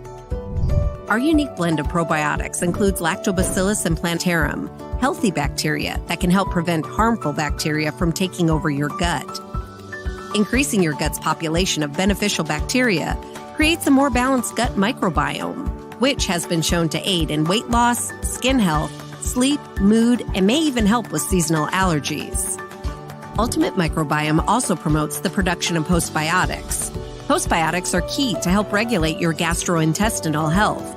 Our unique blend of probiotics includes Lactobacillus and Plantarum, healthy bacteria that can help prevent harmful bacteria from taking over your gut. Increasing your gut's population of beneficial bacteria creates a more balanced gut microbiome, which has been shown to aid in weight loss, skin health, sleep, mood, and may even help with seasonal allergies. Ultimate Microbiome also promotes the production of postbiotics. Postbiotics are key to help regulate your gastrointestinal health.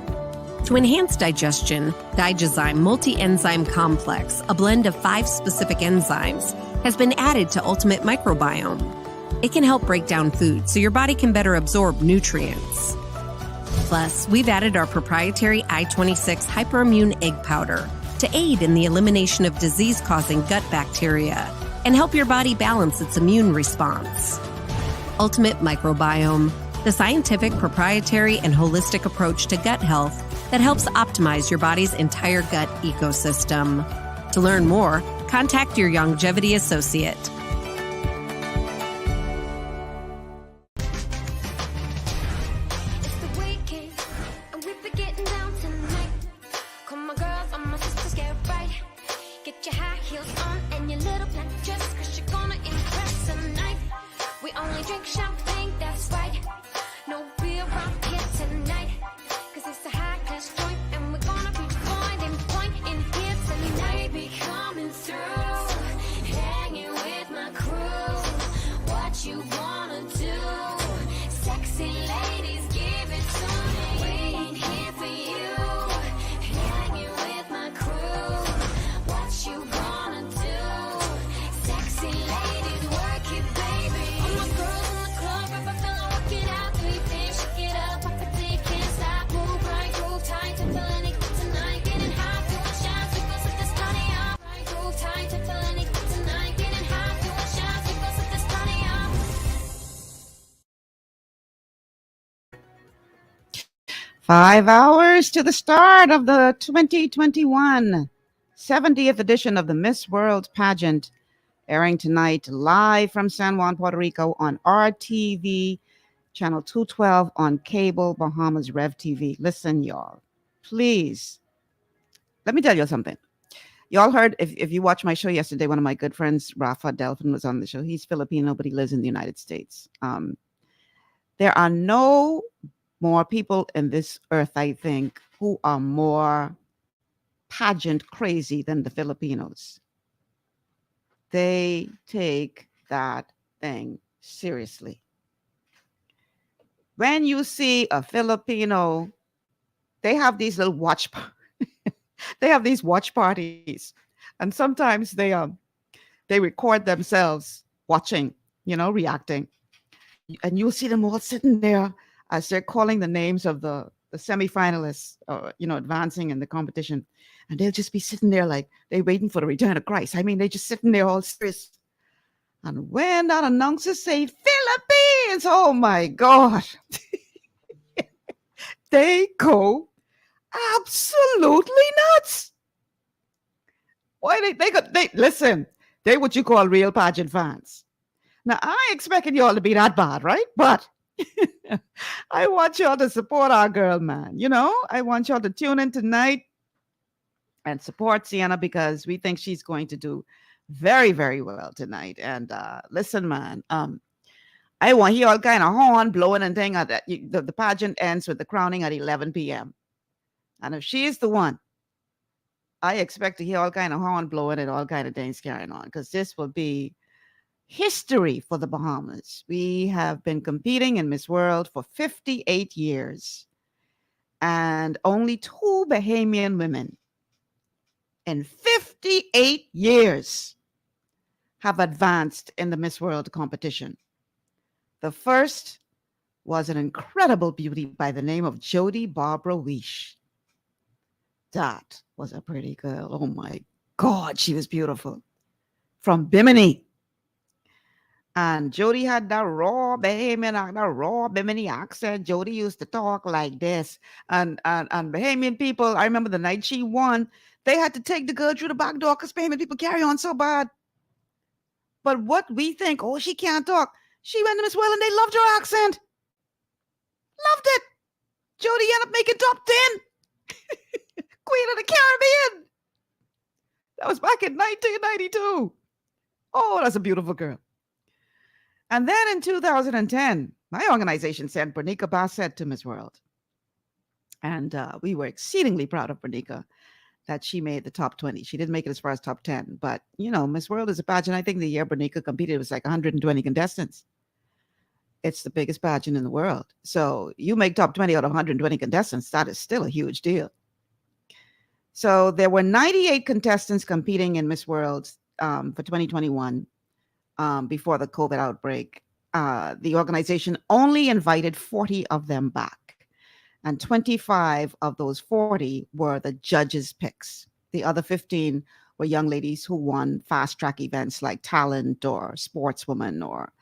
To enhance digestion, Digizyme Multi-Enzyme Complex, a blend of 5 specific enzymes, has been added to Ultimate Microbiome. It can help break down food so your body can better absorb nutrients. Plus, we've added our proprietary I-26 hyperimmune egg powder to aid in the elimination of disease-causing gut bacteria and help your body balance its immune response. Ultimate Microbiome, the scientific, proprietary, and holistic approach to gut health that helps optimize your body's entire gut ecosystem. To learn more, contact your Longevity associate. Five hours to the start of the 2021 70th edition of the Miss World pageant, airing tonight live from San Juan, Puerto Rico on RTV, channel 212 on cable, Bahamas Rev TV. Listen, y'all, please, let me tell you something. Y'all heard, if you watched my show yesterday, one of my good friends, Rafa Delphin, was on the show. He's Filipino, but he lives in the United States. There are no more people in this earth, I think, who are more pageant crazy than the Filipinos. They take that thing seriously. When you see a Filipino they have these little they have these watch parties, and sometimes they record themselves watching, reacting, and you'll see them all sitting there as they're calling the names of the semifinalists, advancing in the competition, and they'll just be sitting there like they're waiting for the return of Christ. I mean, they're just sitting there all serious. And when that announcer say Philippines, oh my God, they go absolutely nuts. Why they listen, they what you call real pageant fans. Now I expected y'all to be that bad, right? But I want y'all to support our girl, man. I want y'all to tune in tonight and support Sienna, because we think she's going to do very, very well tonight. And listen, man, I want to hear all kind of horn blowing and thing. The pageant ends with the crowning at 11 p.m. And if she is the one, I expect to hear all kind of horn blowing and all kind of things carrying on, because this will be history for the Bahamas. We have been competing in Miss World for 58 years, and only 2 Bahamian women in 58 years have advanced in the Miss World competition. The first was an incredible beauty by the name of Jody Barbara Weish. That was a pretty girl. Oh my God, she was beautiful. From Bimini. And Jody had that raw Bimini accent. Jody used to talk like this. And Bahamian people, I remember the night she won, they had to take the girl through the back door because Bahamian people carry on so bad. But what we think, oh, she can't talk. She went to Miss World and they loved her accent. Loved it. Jody ended up making top 10. Queen of the Caribbean. That was back in 1992. Oh, that's a beautiful girl. And then in 2010, my organization sent Bernica Bassett to Miss World. And we were exceedingly proud of Bernica that she made the top 20. She didn't make it as far as top 10. But, Miss World is a pageant. I think the year Bernica competed, it was like 120 contestants. It's the biggest pageant in the world. So you make top 20 out of 120 contestants, that is still a huge deal. So there were 98 contestants competing in Miss World for 2021 before the COVID outbreak. The organization only invited 40 of them back. And 25 of those 40 were the judges' picks. The other 15 were young ladies who won fast track events like talent or sportswoman or,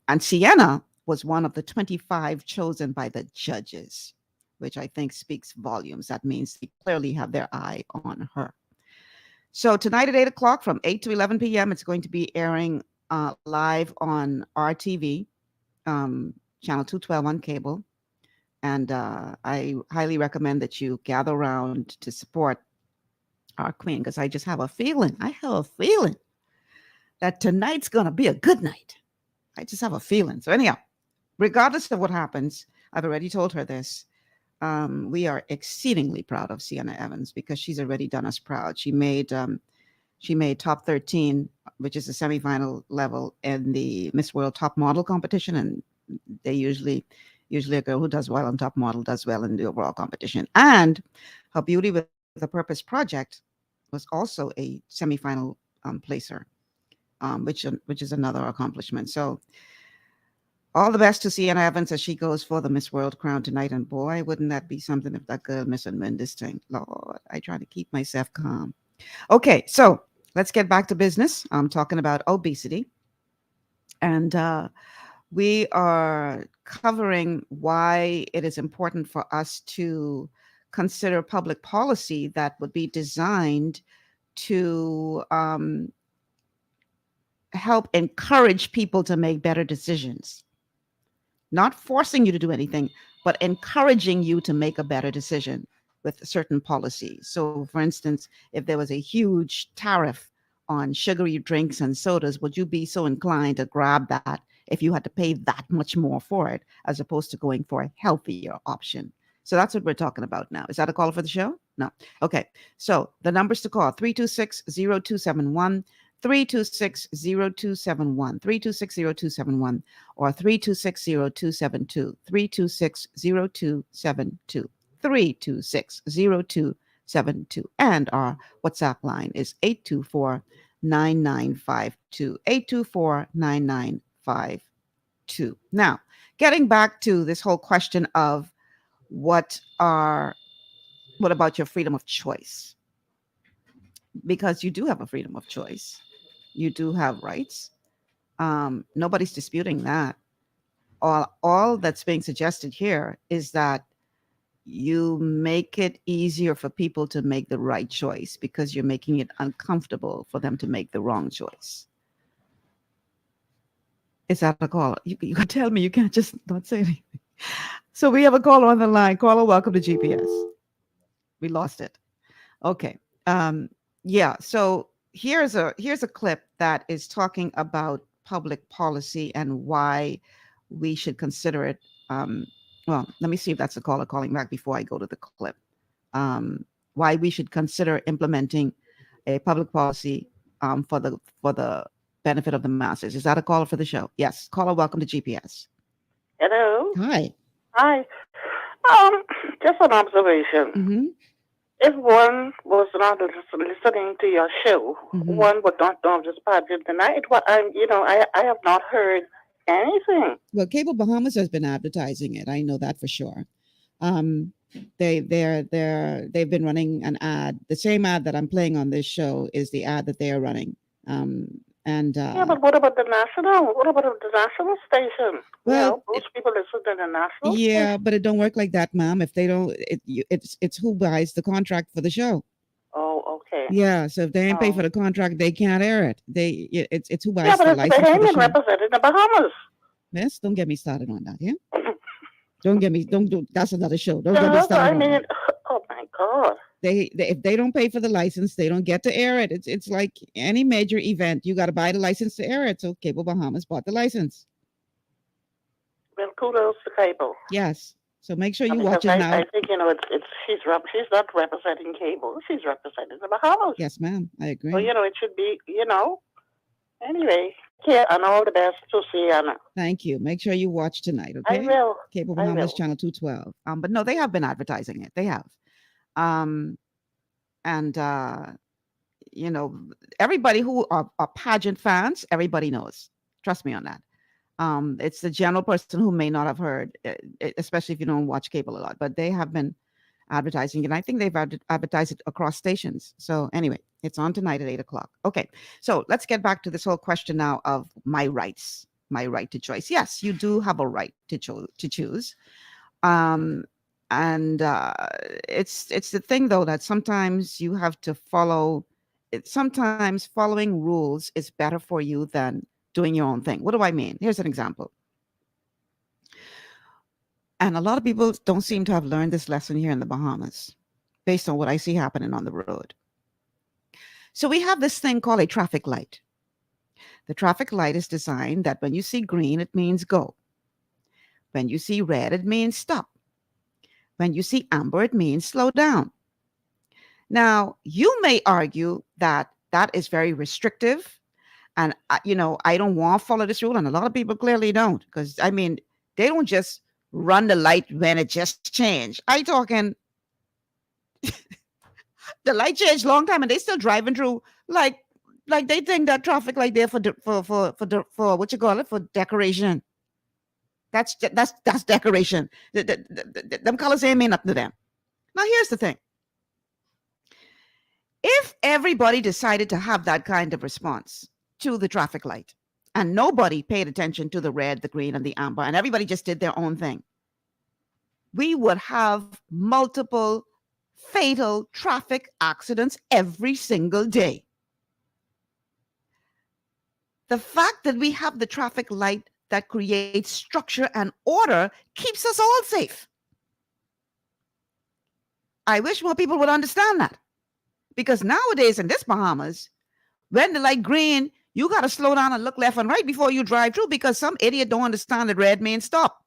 And Sienna was one of the 25 chosen by the judges, which I think speaks volumes. That means they clearly have their eye on her. So tonight at 8 o'clock from 8 to 11 p.m., it's going to be airing live on RTV, channel 212 on cable. And I highly recommend that you gather around to support our queen, because I just have a feeling. That tonight's going to be a good night. I just have a feeling. So anyhow, regardless of what happens, I've already told her this. We are exceedingly proud of Sienna Evans because she's already done us proud. She made top 13, which is the semifinal level in the Miss World Top Model competition, and they usually a girl who does well on Top Model does well in the overall competition. And her Beauty with a Purpose project was also a semifinal placer, which is another accomplishment. So all the best to Sienna Evans as she goes for the Miss World crown tonight. And boy, wouldn't that be something if that girl miss and win this thing. Lord, I try to keep myself calm. Okay, so let's get back to business. I'm talking about obesity. And we are covering why it is important for us to consider public policy that would be designed to help encourage people to make better decisions. Not forcing you to do anything, but encouraging you to make a better decision with certain policies. So, for instance, if there was a huge tariff on sugary drinks and sodas, would you be so inclined to grab that if you had to pay that much more for it, as opposed to going for a healthier option? So that's what we're talking about now. Is that a call for the show? No. Okay. So the numbers to call, 326-0271, 326-0271, 326-0271, or 326-0272, 326-0272. 326-0272. And our WhatsApp line is 824-9952. 824-9952. Now, getting back to this whole question of what about your freedom of choice? Because you do have a freedom of choice. You do have rights. Nobody's disputing that. All that's being suggested here is that you make it easier for people to make the right choice because you're making it uncomfortable for them to make the wrong choice. Is that a call? You can tell me, you can't just not say anything. So we have a caller on the line. Caller, welcome to GPS. We lost it. Okay. Yeah. So here's a clip that is talking about public policy and why we should consider it. Well, let me see if that's the caller calling back before I go to the clip. Why we should consider implementing a public policy for the benefit of the masses. Is that a caller for the show? Yes. Caller, welcome to GPS. Hello. Hi. Hi. Just an observation. Mm-hmm. If one was not listening to your show, Mm-hmm. one would not know of this pageant tonight. I have not heard anything. Well, Cable Bahamas has been advertising it. I know that for sure. They've been running an ad. The same ad that I'm playing on this show is the ad that they are running. Yeah, but what about the national? What about the national station? Well, most people listen to the national. yeah, but it don't work like that, ma'am. If they don't, it's who buys the contract for the show. Oh, okay. Yeah, so if they ain't pay for the contract, they can't air it. It's who buys Yeah, but the it's license for the Bahamian show. represented in the Bahamas. Miss, don't get me started on that. Yeah. Don't do. That's another show. Don't Yeah, get me that's what started. I mean. On that. Oh my God. They if they don't pay for the license, they don't get to air it. It's like any major event. You got to buy the license to air it. So Cable Bahamas bought the license. Well, kudos to Cable. Yes. So make sure you Because watch it now. I think she's not representing Cable. She's representing the Bahamas. Yes, ma'am. I agree. So it should be Anyway, yeah, and all the best to Sienna. Thank you. Make sure you watch tonight. Okay. I will. Cable I Bahamas will. channel 212. But no, they have been advertising it. They have. Everybody who are pageant fans, everybody knows. Trust me on that. It's the general person who may not have heard, especially if you don't watch cable a lot, but they have been advertising, and I think they've advertised it across stations. So anyway, it's on tonight at 8:00. Okay, so let's get back to this whole question now of my rights, my right to choice. Yes, you do have a right to choose. It's the thing though that sometimes you have to follow. Sometimes following rules is better for you than doing your own thing. What do I mean? Here's an example. And a lot of people don't seem to have learned this lesson here in the Bahamas, based on what I see happening on the road. So we have this thing called a traffic light. The traffic light is designed that when you see green, it means go. When you see red, it means stop. When you see amber, it means slow down. Now, you may argue that that is very restrictive. And, I don't want to follow this rule. And a lot of people clearly don't. Because, they don't just run the light when it just changed. I'm talking the light changed long time and they still driving through like they think that traffic light there for what you call it, for decoration. That's decoration. Them colors ain't mean nothing to them. Now here's the thing. If everybody decided to have that kind of response to the traffic light and nobody paid attention to the red, the green, and the amber, and everybody just did their own thing, we would have multiple fatal traffic accidents every single day. The fact that we have the traffic light that creates structure and order keeps us all safe. I wish more people would understand that. Because nowadays in this Bahamas, when the light green, you got to slow down and look left and right before you drive through, because some idiot don't understand that red means stop.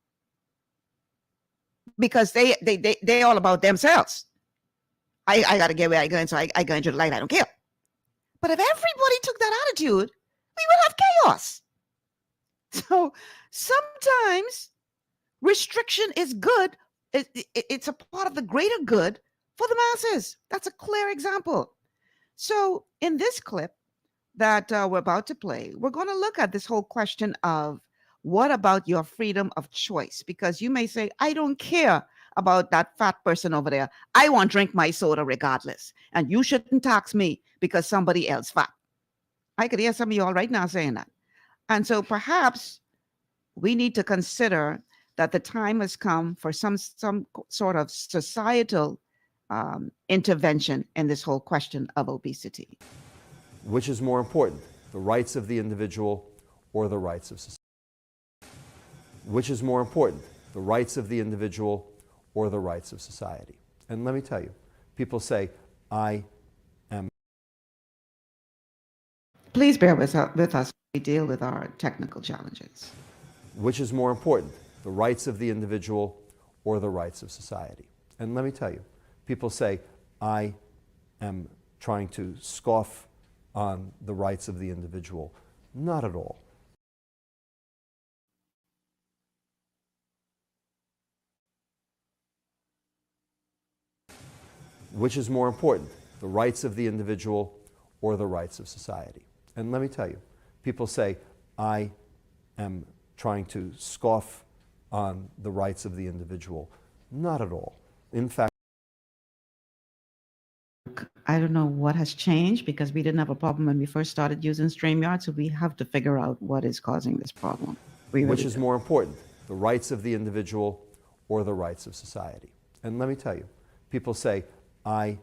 Because they all about themselves. I got to get where I go, and so I go into the light. I don't care. But if everybody took that attitude, we would have chaos. So sometimes restriction is good it's a part of the greater good for the masses. That's a clear example. So in this clip that we're about to play, we're going to look at this whole question of what about your freedom of choice? Because you may say, I don't care about that fat person over there. I want to drink my soda regardless. And you shouldn't tax me because somebody else fat. I could hear some of y'all right now saying that. And so perhaps we need to consider that the time has come for some sort of societal intervention in this whole question of obesity. Which is more important, the rights of the individual or the rights of society? Which is more important, the rights of the individual or the rights of society? And let me tell you, people say, I am. Please bear with us as we deal with our technical challenges. Which is more important, the rights of the individual or the rights of society? And let me tell you, people say, I am trying to scoff on the rights of the individual. Not at all. Which is more important, the rights of the individual or the rights of society? And let me tell you, people say, I am trying to scoff on the rights of the individual. Not at all. In fact, I don't know what has changed because we didn't have a problem when we first started using StreamYard, so we have to figure out what is causing this problem. Which is more important, the rights of the individual or the rights of society? And let me tell you, people say, I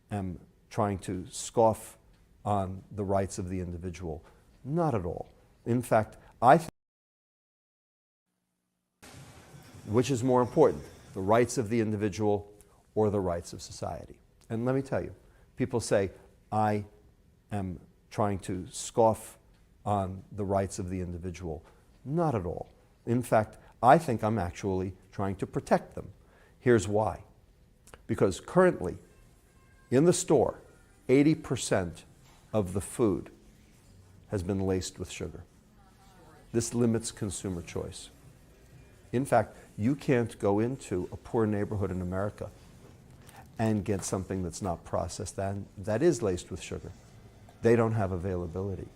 am trying to scoff on the rights of the individual. Not at all. In fact, I think which is more important, the rights of the individual or the rights of society? And let me tell you, people say, I am trying to scoff on the rights of the individual. Not at all. In fact, I think I'm actually trying to protect them. Here's why. Because currently, in the store, 80% of the food has been laced with sugar. This limits consumer choice. In fact, you can't go into a poor neighborhood in America and get something that's not processed and that is laced with sugar. They don't have availability.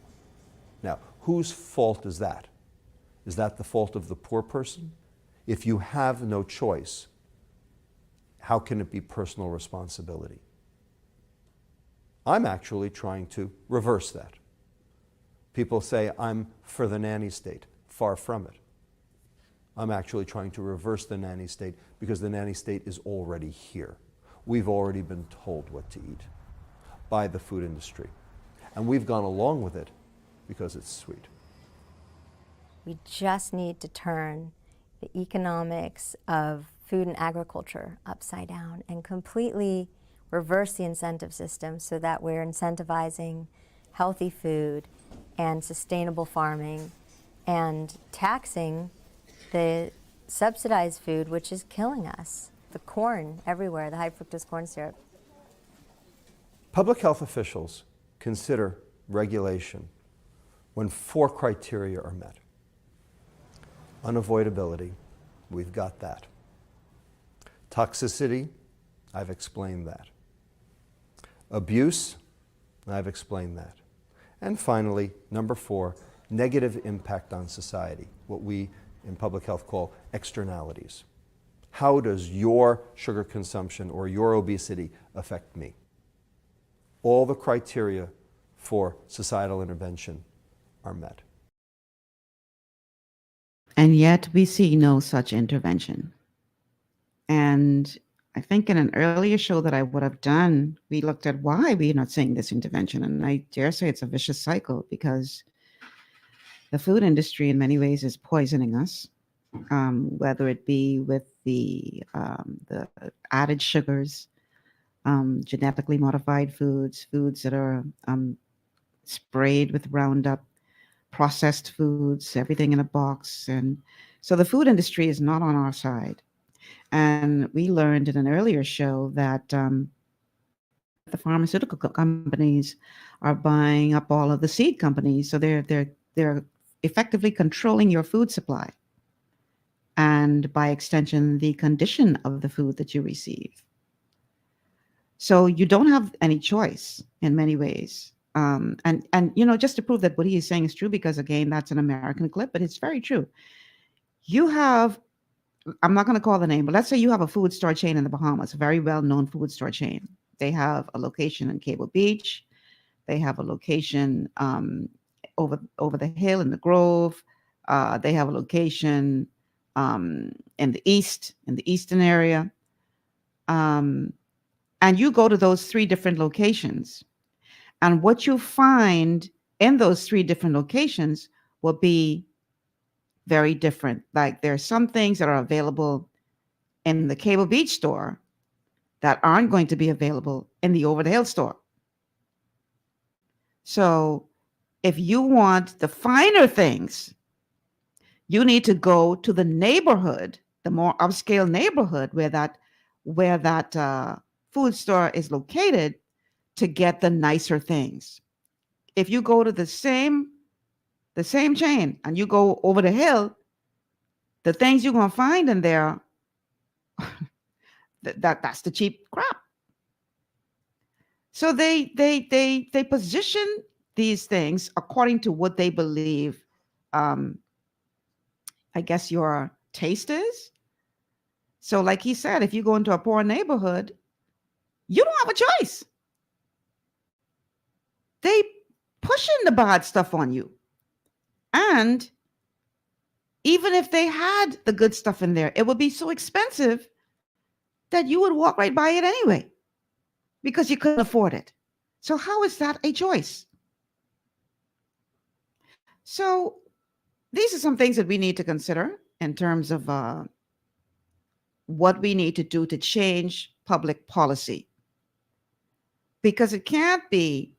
Now, whose fault is that? Is that the fault of the poor person? If you have no choice, how can it be personal responsibility? I'm actually trying to reverse that. People say I'm for the nanny state. Far from it. I'm actually trying to reverse the nanny state because the nanny state is already here. We've already been told what to eat by the food industry. And we've gone along with it because it's sweet. We just need to turn the economics of food and agriculture upside down and completely reverse the incentive system so that we're incentivizing healthy food and sustainable farming and taxing the subsidized food, which is killing us. The corn everywhere, the high fructose corn syrup. Public health officials consider regulation when 4 criteria are met. Unavoidability, we've got that. Toxicity, I've explained that. Abuse, I've explained that. And finally, number 4, negative impact on society, what we in public health call externalities. How does your sugar consumption or your obesity affect me? All the criteria for societal intervention are met. And yet we see no such intervention. And I think in an earlier show that I would have done, we looked at why we're not seeing this intervention. And I dare say it's a vicious cycle because the food industry in many ways is poisoning us, whether it be with the added sugars, genetically modified foods, foods that are sprayed with Roundup, processed foods, everything in a box. And so the food industry is not on our side. And we learned in an earlier show that the pharmaceutical companies are buying up all of the seed companies. So they're effectively controlling your food supply. and by extension, the condition of the food that you receive. So you don't have any choice in many ways. And just to prove that what he is saying is true, because again, that's an American clip, but it's very true. You have, I'm not going to call the name, but let's say you have a food store chain in the Bahamas, a very well-known food store chain. They have a location in Cable Beach. They have a location over the hill in the Grove. They have a location in the eastern area. And you go to those 3 different locations. And what you find in those 3 different locations will be very different. Like there are some things that are available in the Cable Beach store that aren't going to be available in the Over the Hill store. So if you want the finer things, you need to go to the neighborhood, the more upscale neighborhood where that food store is located, to get the nicer things. If you go to the same chain and you go over the hill, the things you're going to find in there, that's the cheap crap. So they position these things according to what they believe, I guess, your taste is. So like he said, if you go into a poor neighborhood, you don't have a choice. They pushing the bad stuff on you. And even if they had the good stuff in there, it would be so expensive that you would walk right by it anyway because you couldn't afford it. So how is that a choice? So these are some things that we need to consider in terms of what we need to do to change public policy. Because it can't be,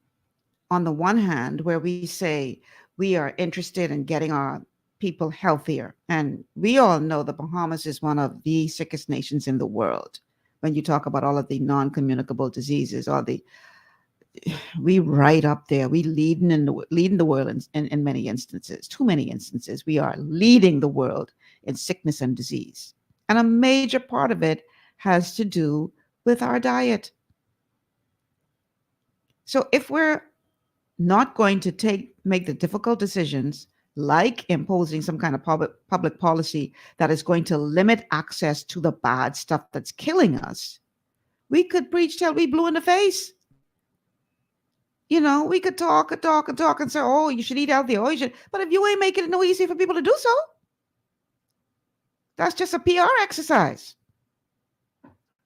on the one hand, where we say we are interested in getting our people healthier. And we all know the Bahamas is one of the sickest nations in the world. When you talk about all of the non-communicable diseases, we right up there. We leading the world in many instances, too many instances. We are leading the world in sickness and disease. And a major part of it has to do with our diet. So if we're not going to make the difficult decisions, like imposing some kind of public policy that is going to limit access to the bad stuff that's killing us, we could preach till we blue in the face. We could talk and say, oh, you should eat healthy, oh, you should. But if you ain't making it no easy for people to do so, that's just a PR exercise.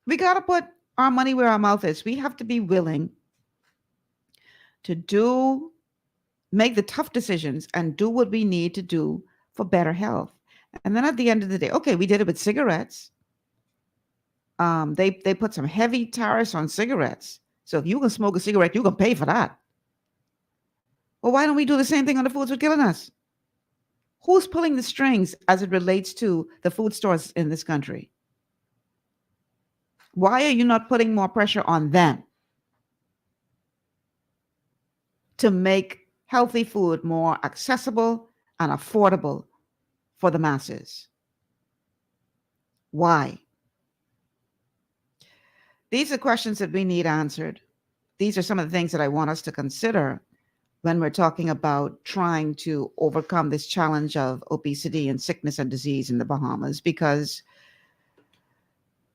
We got to put our money where our mouth is. We have to be willing to make the tough decisions and do what we need to do for better health. And then at the end of the day, okay, we did it with cigarettes. They put some heavy tariffs on cigarettes. So if you can smoke a cigarette, you can pay for that. Well, why don't we do the same thing on the foods we're killing us? Who's pulling the strings as it relates to the food stores in this country? Why are you not putting more pressure on them to make healthy food more accessible and affordable for the masses? Why? These are questions that we need answered. These are some of the things that I want us to consider when we're talking about trying to overcome this challenge of obesity and sickness and disease in the Bahamas, because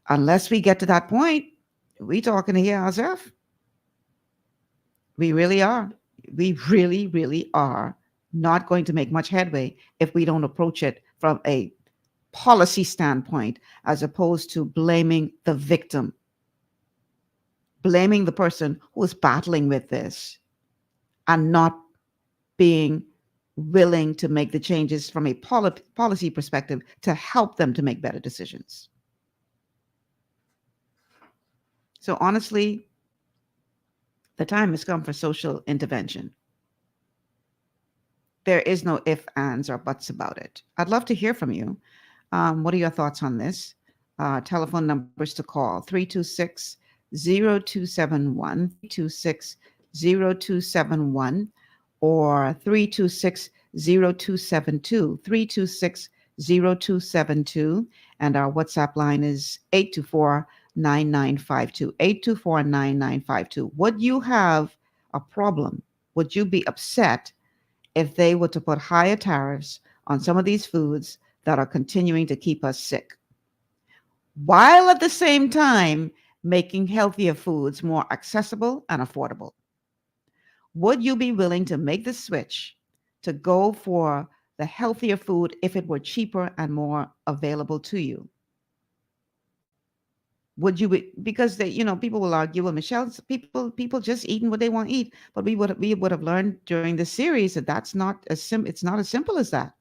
unless we get to that point, we talking here ourselves. We really are. We really, really are not going to make much headway if we don't approach it from a policy standpoint, as opposed to blaming the victim, blaming the person who is battling with this, and not being willing to make the changes from a policy perspective to help them to make better decisions. So honestly, the time has come for social intervention. There is no ifs, ands, or buts about it. I'd love to hear from you. What are your thoughts on this? Telephone numbers to call: 326-0271, 326-0271, or 326-0272, 0272. And our WhatsApp line is 824-9952. 824-9952. Would you have a problem? Would you be upset if they were to put higher tariffs on some of these foods that are continuing to keep us sick, while at the same time making healthier foods more accessible and affordable? Would you be willing to make the switch to go for the healthier food if it were cheaper and more available to you? Would you be, because they, people will argue, well, Michelle's people just eating what they want to eat, but we would have learned during this series that that's not it's not as simple as that.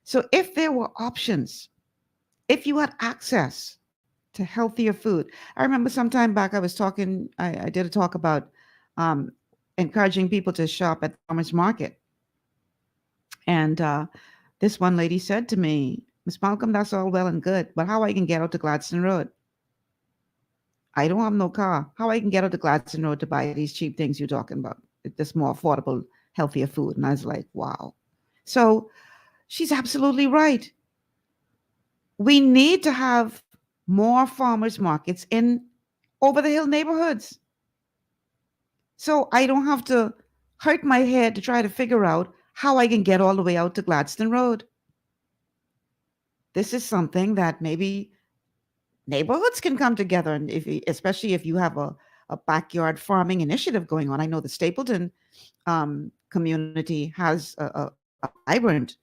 So if there were options, if you had access to healthier food, I remember some time back I did a talk about um, encouraging people to shop at the farmers market, and this one lady said to me, Miss Malcolm, that's all well and good, but how I can get out to Gladstone Road? I don't have no car. How I can get out to Gladstone Road to buy these cheap things you're talking about? This more affordable, healthier food. And I was like, wow. So she's absolutely right. We need to have more farmers markets in over the hill neighborhoods. So I don't have to hurt my head to try to figure out how I can get all the way out to Gladstone Road. This is something that maybe neighborhoods can come together, and especially if you have a backyard farming initiative going on. I know the Stapleton community has a vibrant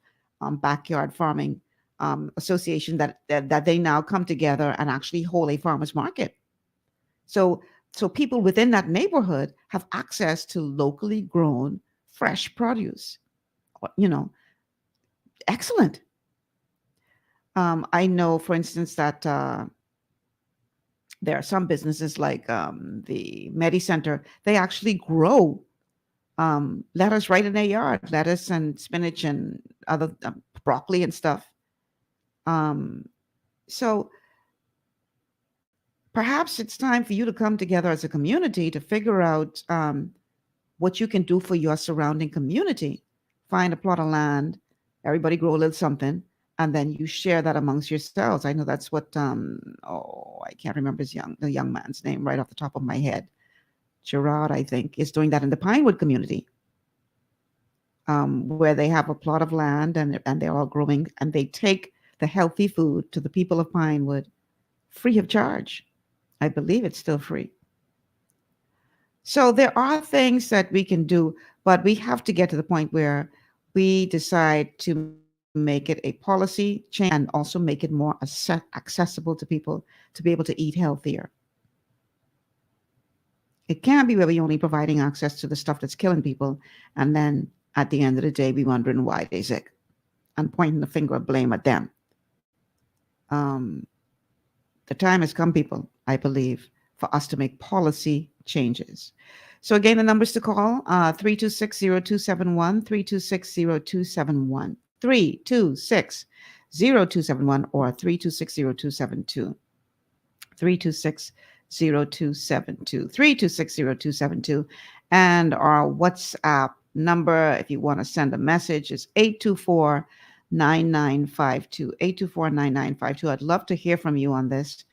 backyard farming association that they now come together and actually hold a farmers market. So people within that neighborhood have access to locally grown fresh produce. Excellent. I know, for instance, that there are some businesses like the Medi Center. They actually grow lettuce right in their yard, lettuce and spinach and other broccoli and stuff. So perhaps it's time for you to come together as a community to figure out what you can do for your surrounding community. Find a plot of land, everybody grow a little something, and then you share that amongst yourselves. I know that's what I can't remember the young man's name right off the top of my head. Gerard, I think, is doing that in the Pinewood community, where they have a plot of land and they're all growing, and they take the healthy food to the people of Pinewood free of charge. I believe it's still free. So there are things that we can do, but we have to get to the point where we decide to make it a policy change and also make it more accessible to people to be able to eat healthier. It can't be where we're only providing access to the stuff that's killing people, and then at the end of the day, we wondering why they're sick and pointing the finger of blame at them. The time has come, people, I believe, for us to make policy changes. So again, the numbers to call, 326-0271, 326-0271, 326-0271, or 326-0272, 326-0272, 326-0272. And our WhatsApp number, if you want to send a message, is 824-9952, 824-9952. I'd love to hear from you on this,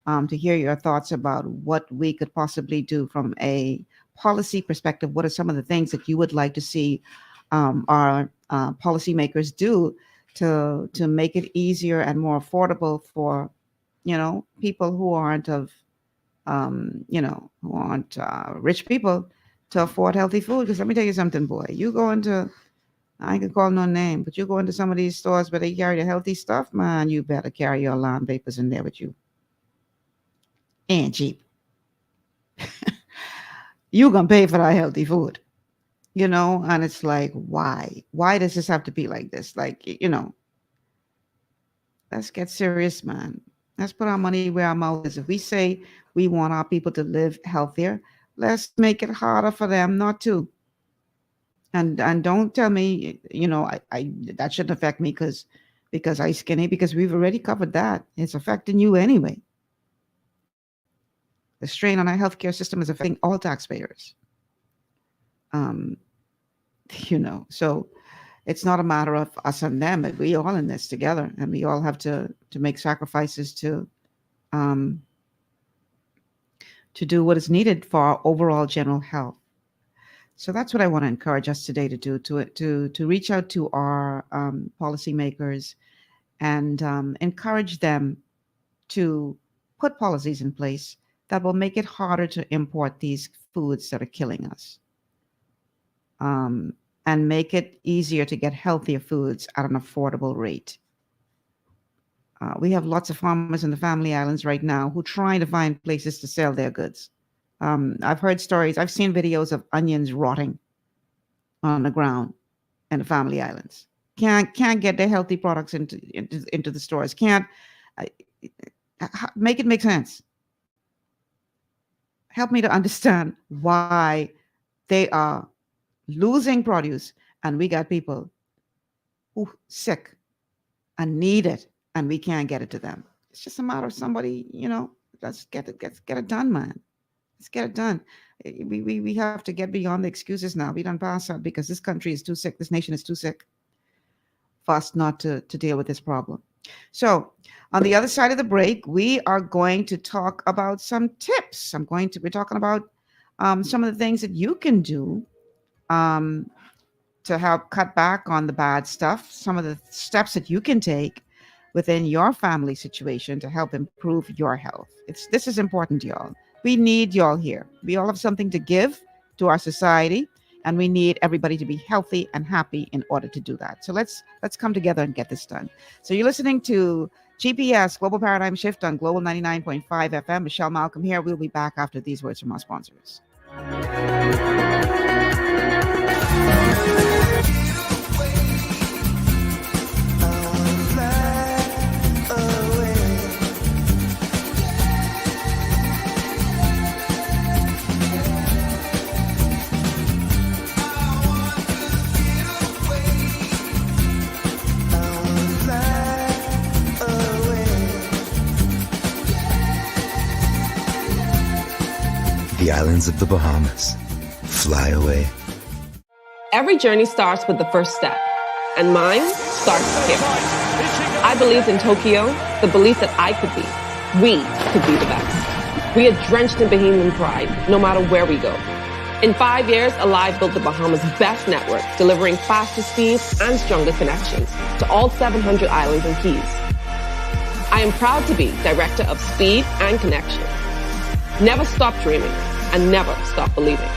to hear your thoughts about what we could possibly do from a policy perspective. What are some of the things that you would like to see our policymakers do to make it easier and more affordable for, people who aren't who aren't rich people to afford healthy food? Because let me tell you something, boy. You go into, I can call no name, but you go into some of these stores where they carry the healthy stuff, man, you better carry your alarm papers in there with you. And cheap. You gonna pay for that healthy food, and it's like, why does this have to be like this? Like, let's get serious, man. Let's put our money where our mouth is. If we say we want our people to live healthier, let's make it harder for them not to. And don't tell me, I that shouldn't affect me because I'm skinny, because we've already covered that. It's affecting you anyway. The strain on our healthcare system is affecting all taxpayers. So it's not a matter of us and them. We all in this together, and we all have to make sacrifices to do what is needed for our overall general health. So that's what I want to encourage us today to do, to reach out to our policymakers and encourage them to put policies in place that will make it harder to import these foods that are killing us, and make it easier to get healthier foods at an affordable rate. We have lots of farmers in the Family Islands right now who are trying to find places to sell their goods. I've heard stories, I've seen videos of onions rotting on the ground in the Family Islands. Can't get their healthy products into the stores. Can't make it make sense. Help me to understand why they are losing produce, and we got people who sick and need it, and we can't get it to them. It's just a matter of somebody, let's get it done, man. Let's get it done. We have to get beyond the excuses now. We done pass that because this country is too sick. This nation is too sick for us not to deal with this problem. So on the other side of the break, we are going to talk about some tips. We're talking about some of the things that you can do to help cut back on the bad stuff, some of the steps that you can take within your family situation to help improve your health. This is important, y'all. We need y'all here. We all have something to give to our society, and we need everybody to be healthy and happy in order to do that. So let's come together and get this done. So you're listening to GPS Global Paradigm Shift on Global 99.5 FM. Michelle Malcolm here. We'll be back after these words from our sponsors. The islands of the Bahamas. Fly away. Every journey starts with the first step, and mine starts here. I believed in Tokyo, the belief that I could be, we could be the best. We are drenched in Bahamian pride, no matter where we go. In 5 years, Alive built the Bahamas' best network, delivering faster speeds and stronger connections to all 700 islands and keys. I am proud to be Director of Speed and Connection. Never stop dreaming and never stop believing.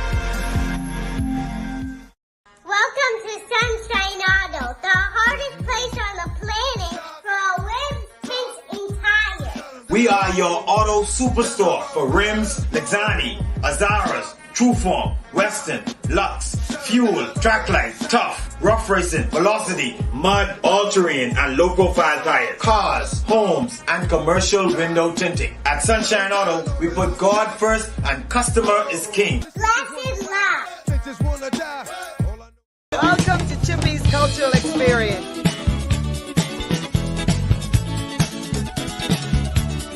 Welcome to Sunshine Auto, the hardest place on the planet for a rims, tints, and tires. We are your auto superstore for rims, Lexani, Azaras, Trueform, Western, Lux, Fuel, Tracklight, Tough, Rough Racing, Velocity, Mud, All-Terrain, and low-profile tires. Cars, homes, and commercial window tinting. At Sunshine Auto, we put God first and customer is king. Blessed love. Welcome to Chippy's Cultural Experience.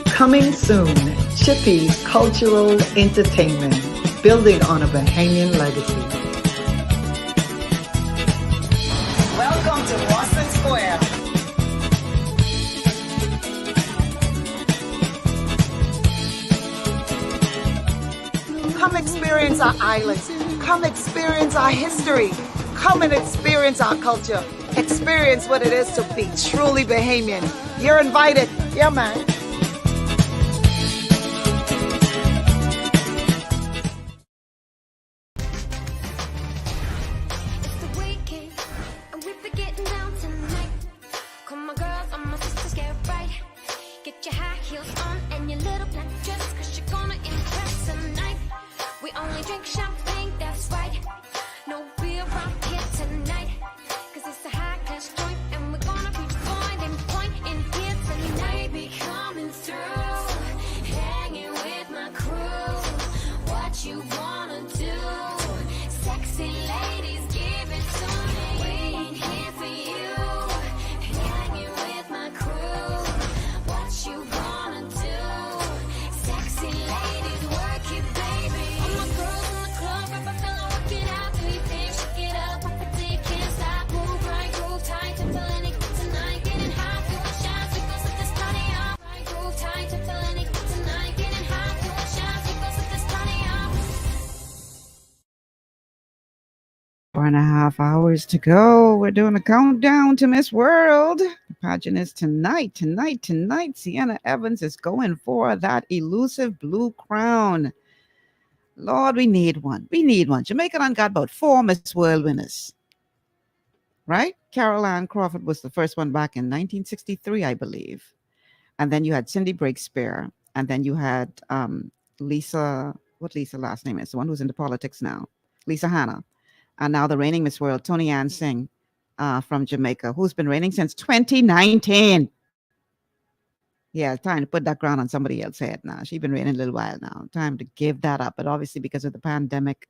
Coming soon, Chippy's Cultural Entertainment, building on a Bahamian legacy. Welcome to Boston Square. Come experience our islands. Come experience our history. Come and experience our culture. Experience what it is to be truly Bahamian. You're invited. Yeah, man. Sexy ladies, work it, baby. All my girls in the club. 4.5 hours to go. We're doing a countdown to Miss World. The pageant is tonight. Sienna Evans is going for that elusive blue crown. Lord, we need one. Jamaica done got about 4 Miss World winners. Right? Carol Ann Crawford was the first one back in 1963, I believe. And then you had Cindy Breakspear. And then you had Lisa, what Lisa last name is? The one who's into politics now. Lisa Hanna. And now the reigning Miss World, Tony Ann Singh from Jamaica, who's been reigning since 2019. Yeah, time to put that crown on somebody else's head now. She's been reigning a little while now. Time to give that up. But obviously because of the pandemic,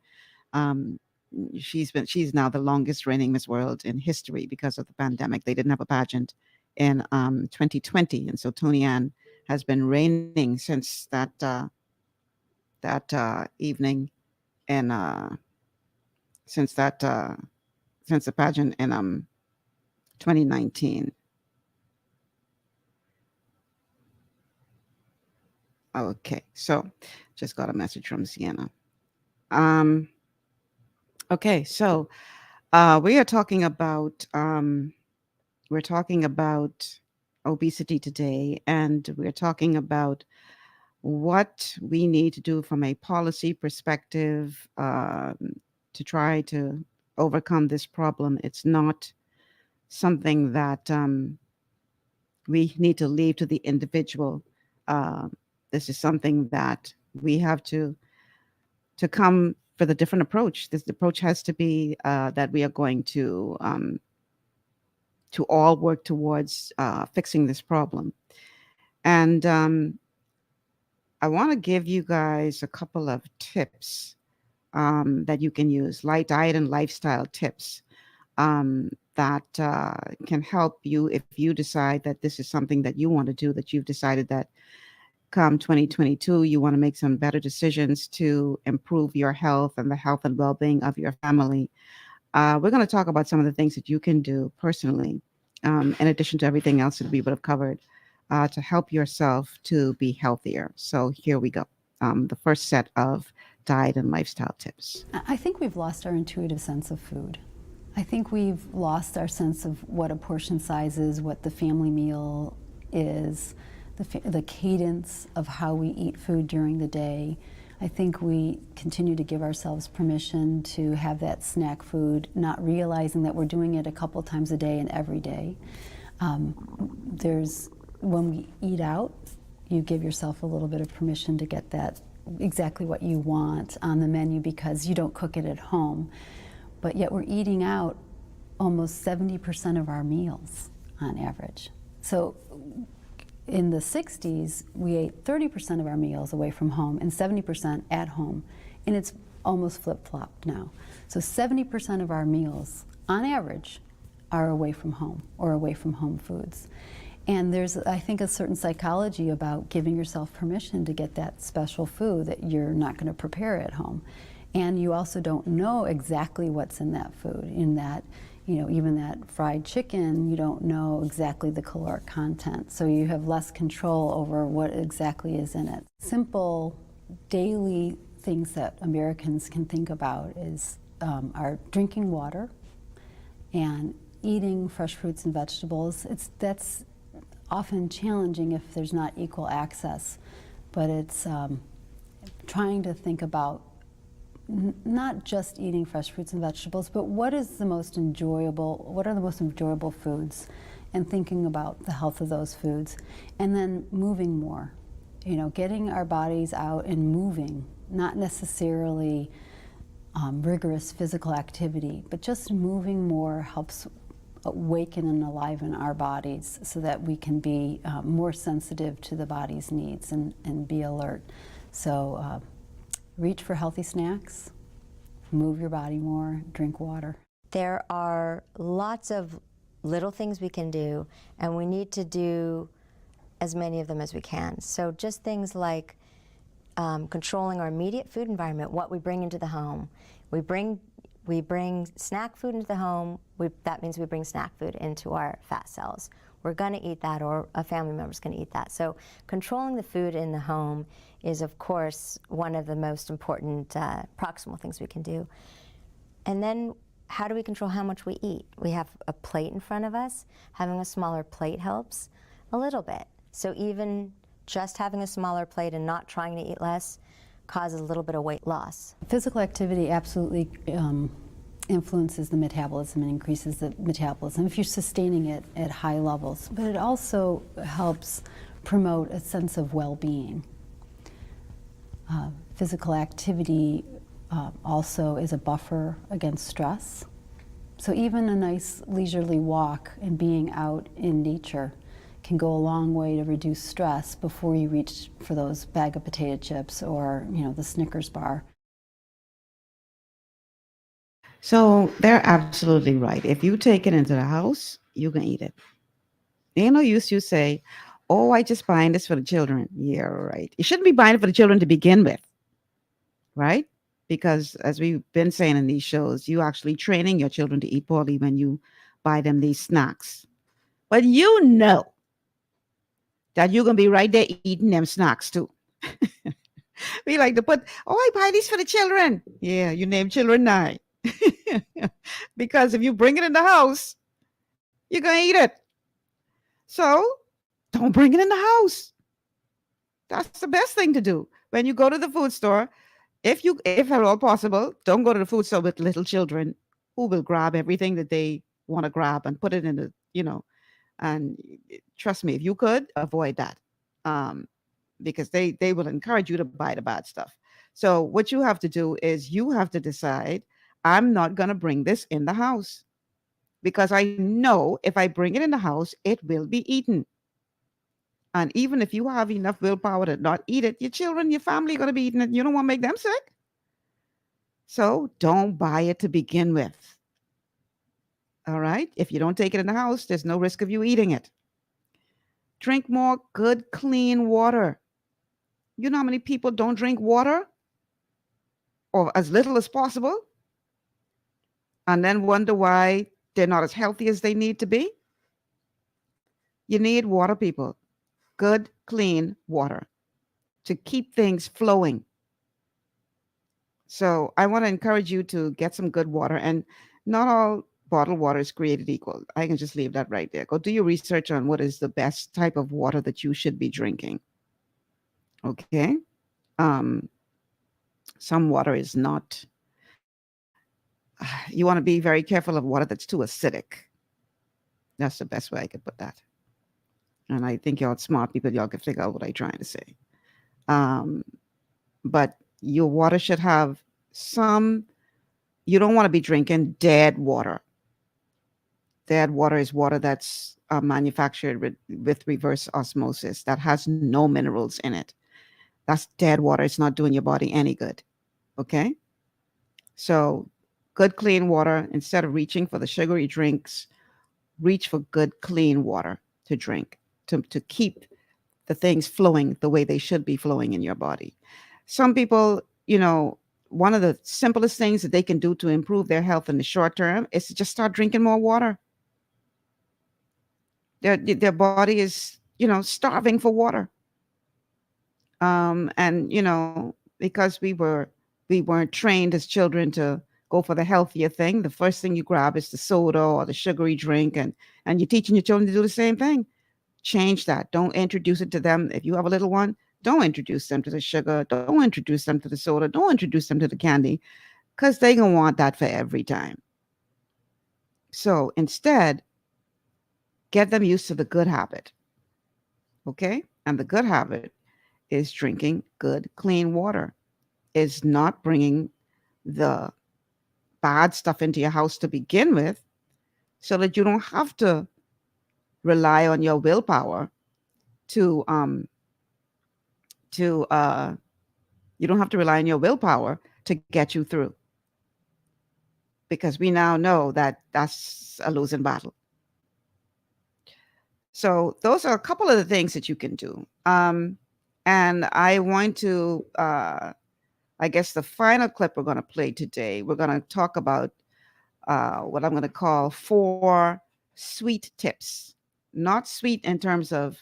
she's now the longest reigning Miss World in history because of the pandemic. They didn't have a pageant in 2020. And so Tony Ann has been reigning since that evening and since the pageant in 2019. Okay, so just got a message from Sienna. Okay, so we are talking about obesity today, and we're talking about what we need to do from a policy perspective to try to overcome this problem. It's not something that we need to leave to the individual. This is something that we have to come with a different approach. This approach has to be that we are going to all work towards fixing this problem. And I want to give you guys a couple of tips that you can use, light diet and lifestyle tips that can help you if you decide that this is something that you want to do, that you've decided that come 2022, you want to make some better decisions to improve your health and the health and well-being of your family. We're going to talk about some of the things that you can do personally, in addition to everything else that we would have covered, to help yourself to be healthier. So here we go. The first set of diet and lifestyle tips. I think we've lost our intuitive sense of food. I think we've lost our sense of what a portion size is, what the family meal is, the cadence of how we eat food during the day. I think we continue to give ourselves permission to have that snack food, not realizing that we're doing it a couple times a day and every day. When we eat out, you give yourself a little bit of permission to get that exactly what you want on the menu because you don't cook it at home. But yet we're eating out almost 70% of our meals on average. So in the 60s, we ate 30% of our meals away from home and 70% at home. And it's almost flip-flopped now. So 70% of our meals, on average, are away from home or away from home foods. And there's, I think, a certain psychology about giving yourself permission to get that special food that you're not going to prepare at home. And you also don't know exactly what's in that food, in that, you know, even that fried chicken, you don't know exactly the caloric content. So you have less control over what exactly is in it. Simple daily things that Americans can think about is are drinking water and eating fresh fruits and vegetables. That's often challenging if there's not equal access, but it's trying to think about not just eating fresh fruits and vegetables, but what are the most enjoyable foods, and thinking about the health of those foods, and then moving more. You know, getting our bodies out and moving, not necessarily rigorous physical activity, but just moving more helps awaken and aliven our bodies so that we can be more sensitive to the body's needs and be alert. So reach for healthy snacks, move your body more, drink water. There are lots of little things we can do, and we need to do as many of them as we can. So just things like controlling our immediate food environment, what we bring into the home. We bring snack food into the home. That means we bring snack food into our fat cells. We're going to eat that, or a family member's going to eat that. So controlling the food in the home is, of course, one of the most important proximal things we can do. And then how do we control how much we eat? We have a plate in front of us. Having a smaller plate helps a little bit. So even just having a smaller plate and not trying to eat less causes a little bit of weight loss. Physical activity absolutely influences the metabolism and increases the metabolism if you're sustaining it at high levels. But it also helps promote a sense of well-being. Physical activity also is a buffer against stress. So even a nice leisurely walk and being out in nature can go a long way to reduce stress before you reach for those bag of potato chips or, the Snickers bar. So they're absolutely right. If you take it into the house, you can eat it. Ain't no use you say, oh, I just buying this for the children. Yeah, right. You shouldn't be buying it for the children to begin with, right? Because as we've been saying in these shows, you actually training your children to eat poorly when you buy them these snacks. But you know that you're going to be right there eating them snacks too. We like to put, oh, I buy these for the children. Yeah, you name children 9. Because if you bring it in the house, you're going to eat it. So don't bring it in the house. That's the best thing to do. When you go to the food store, if at all possible, don't go to the food store with little children who will grab everything that they want to grab and put it in the, and trust me, if you could, avoid that. Because they will encourage you to buy the bad stuff. So what you have to do is you have to decide, I'm not going to bring this in the house because I know if I bring it in the house, it will be eaten. And even if you have enough willpower to not eat it, your children, your family are going to be eating it. You don't want to make them sick. So don't buy it to begin with. All right? If you don't take it in the house, there's no risk of you eating it. Drink more good, clean water. You know how many people don't drink water? Or as little as possible? And then wonder why they're not as healthy as they need to be? You need water, people. Good, clean water to keep things flowing. So I want to encourage you to get some good water. And not all bottled water is created equal. I can just leave that right there. Go do your research on what is the best type of water that you should be drinking. Okay? Some water is not. You want to be very careful of water that's too acidic. That's the best way I could put that. And I think y'all smart people, y'all can figure out what I'm trying to say. But your water should have you don't want to be drinking dead water. Dead water is water that's manufactured with reverse osmosis that has no minerals in it. That's dead water. It's not doing your body any good. Okay? So good, clean water. Instead of reaching for the sugary drinks, reach for good, clean water to drink, to keep the things flowing the way they should be flowing in your body. Some people, one of the simplest things that they can do to improve their health in the short term is to just start drinking more water. Their body is, starving for water. And, because we weren't trained as children to go for the healthier thing, the first thing you grab is the soda or the sugary drink, and you're teaching your children to do the same thing. Change that. Don't introduce it to them. If you have a little one, don't introduce them to the sugar. Don't introduce them to the soda. Don't introduce them to the candy, because they're going to want that for every time. So instead, get them used to the good habit. Okay? And the good habit is drinking good, clean water. Is not bringing the bad stuff into your house to begin with, so that you don't have to rely on your willpower you don't have to rely on your willpower to get you through, because we now know that that's a losing battle. So those are a couple of the things that you can do. And I want to, I guess the final clip we're going to play today, we're going to talk about what I'm going to call 4 sweet tips. Not sweet in terms of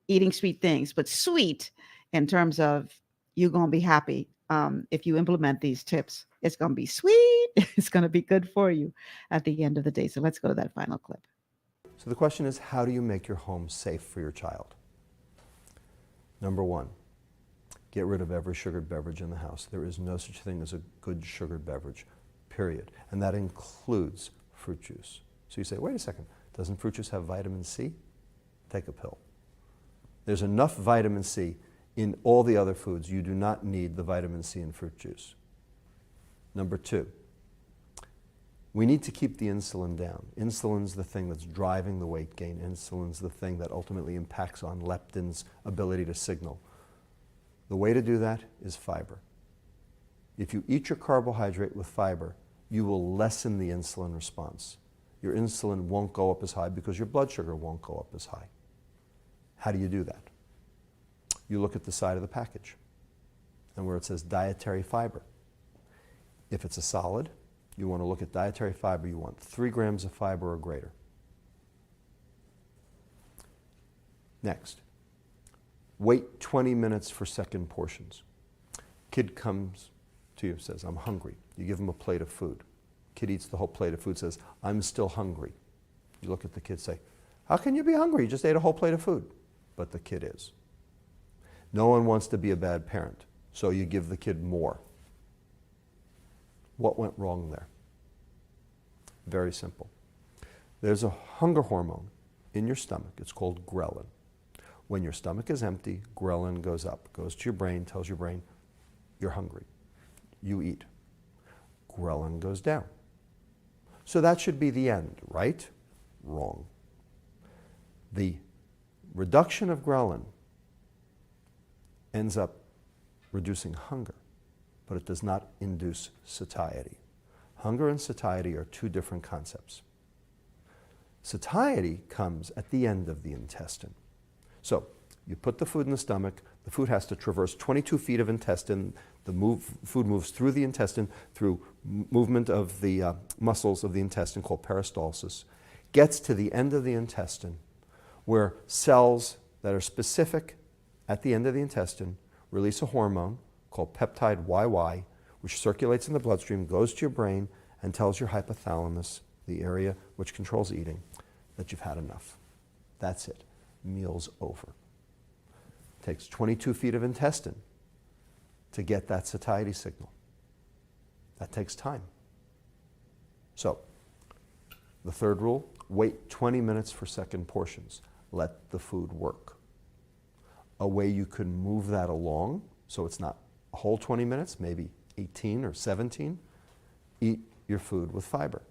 eating sweet things, but sweet in terms of you're going to be happy if you implement these tips. It's going to be sweet. It's going to be good for you at the end of the day. So let's go to that final clip. So the question is, how do you make your home safe for your child? Number one, get rid of every sugared beverage in the house. There is no such thing as a good sugared beverage, period. And that includes fruit juice. So you say, wait a second, doesn't fruit juice have vitamin C? Take a pill. There's enough vitamin C in all the other foods. You do not need the vitamin C in fruit juice. Number two, we need to keep the insulin down. Insulin's the thing that's driving the weight gain. Insulin's the thing that ultimately impacts on leptin's ability to signal. The way to do that is fiber. If you eat your carbohydrate with fiber, you will lessen the insulin response. Your insulin won't go up as high because your blood sugar won't go up as high. How do you do that? You look at the side of the package and where it says dietary fiber. If it's a solid, you want to look at dietary fiber. You want 3 grams of fiber or greater. Next, wait 20 minutes for second portions. Kid comes to you and says, I'm hungry. You give him a plate of food. Kid eats the whole plate of food, says, I'm still hungry. You look at the kid and say, how can you be hungry? You just ate a whole plate of food. But the kid is. No one wants to be a bad parent, so you give the kid more. What went wrong there? Very simple. There's a hunger hormone in your stomach. It's called ghrelin. When your stomach is empty, ghrelin goes up, goes to your brain, tells your brain, you're hungry. You eat. Ghrelin goes down. So that should be the end, right? Wrong. The reduction of ghrelin ends up reducing hunger, but it does not induce satiety. Hunger and satiety are 2 different concepts. Satiety comes at the end of the intestine. So you put the food in the stomach, the food has to traverse 22 feet of intestine, food moves through the intestine through movement of the muscles of the intestine called peristalsis, gets to the end of the intestine where cells that are specific at the end of the intestine release a hormone called peptide YY, which circulates in the bloodstream, goes to your brain, and tells your hypothalamus, the area which controls eating, that you've had enough. That's it. Meal's over. Takes 22 feet of intestine to get that satiety signal. That takes time. So, the third rule, wait 20 minutes for second portions. Let the food work. A way you can move that along, so it's not a whole 20 minutes, maybe 18 or 17, eat your food with fiber,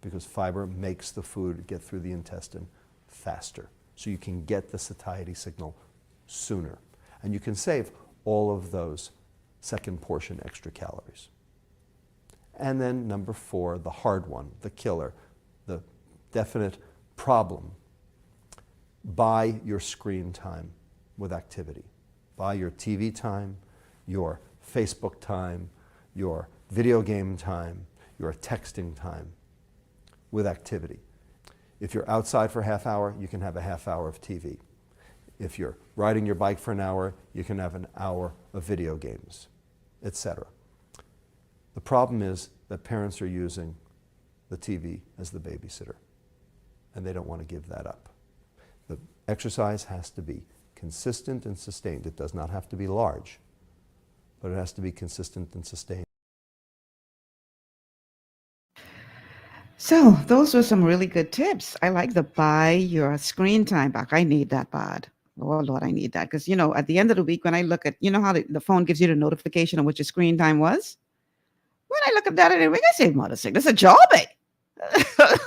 because fiber makes the food get through the intestine faster. So you can get the satiety signal sooner. And you can save all of those second portion extra calories. And then number 4, the hard one, the killer, the definite problem. Buy your screen time with activity. Buy your TV time, your Facebook time, your video game time, your texting time with activity. If you're outside for a half hour, you can have a half hour of TV. If you're riding your bike for an hour, you can have an hour of video games, etc. The problem is that parents are using the TV as the babysitter, and they don't want to give that up. The exercise has to be consistent and sustained. It does not have to be large, but it has to be consistent and sustained. So those were some really good tips. I like the buy your screen time back. I need that bad. Oh Lord, I need that. Because, you know, at the end of the week, when I look at, you know how the phone gives you the notification of what your screen time was? When I look at that every week, I say, mother sick, this is a job, eh?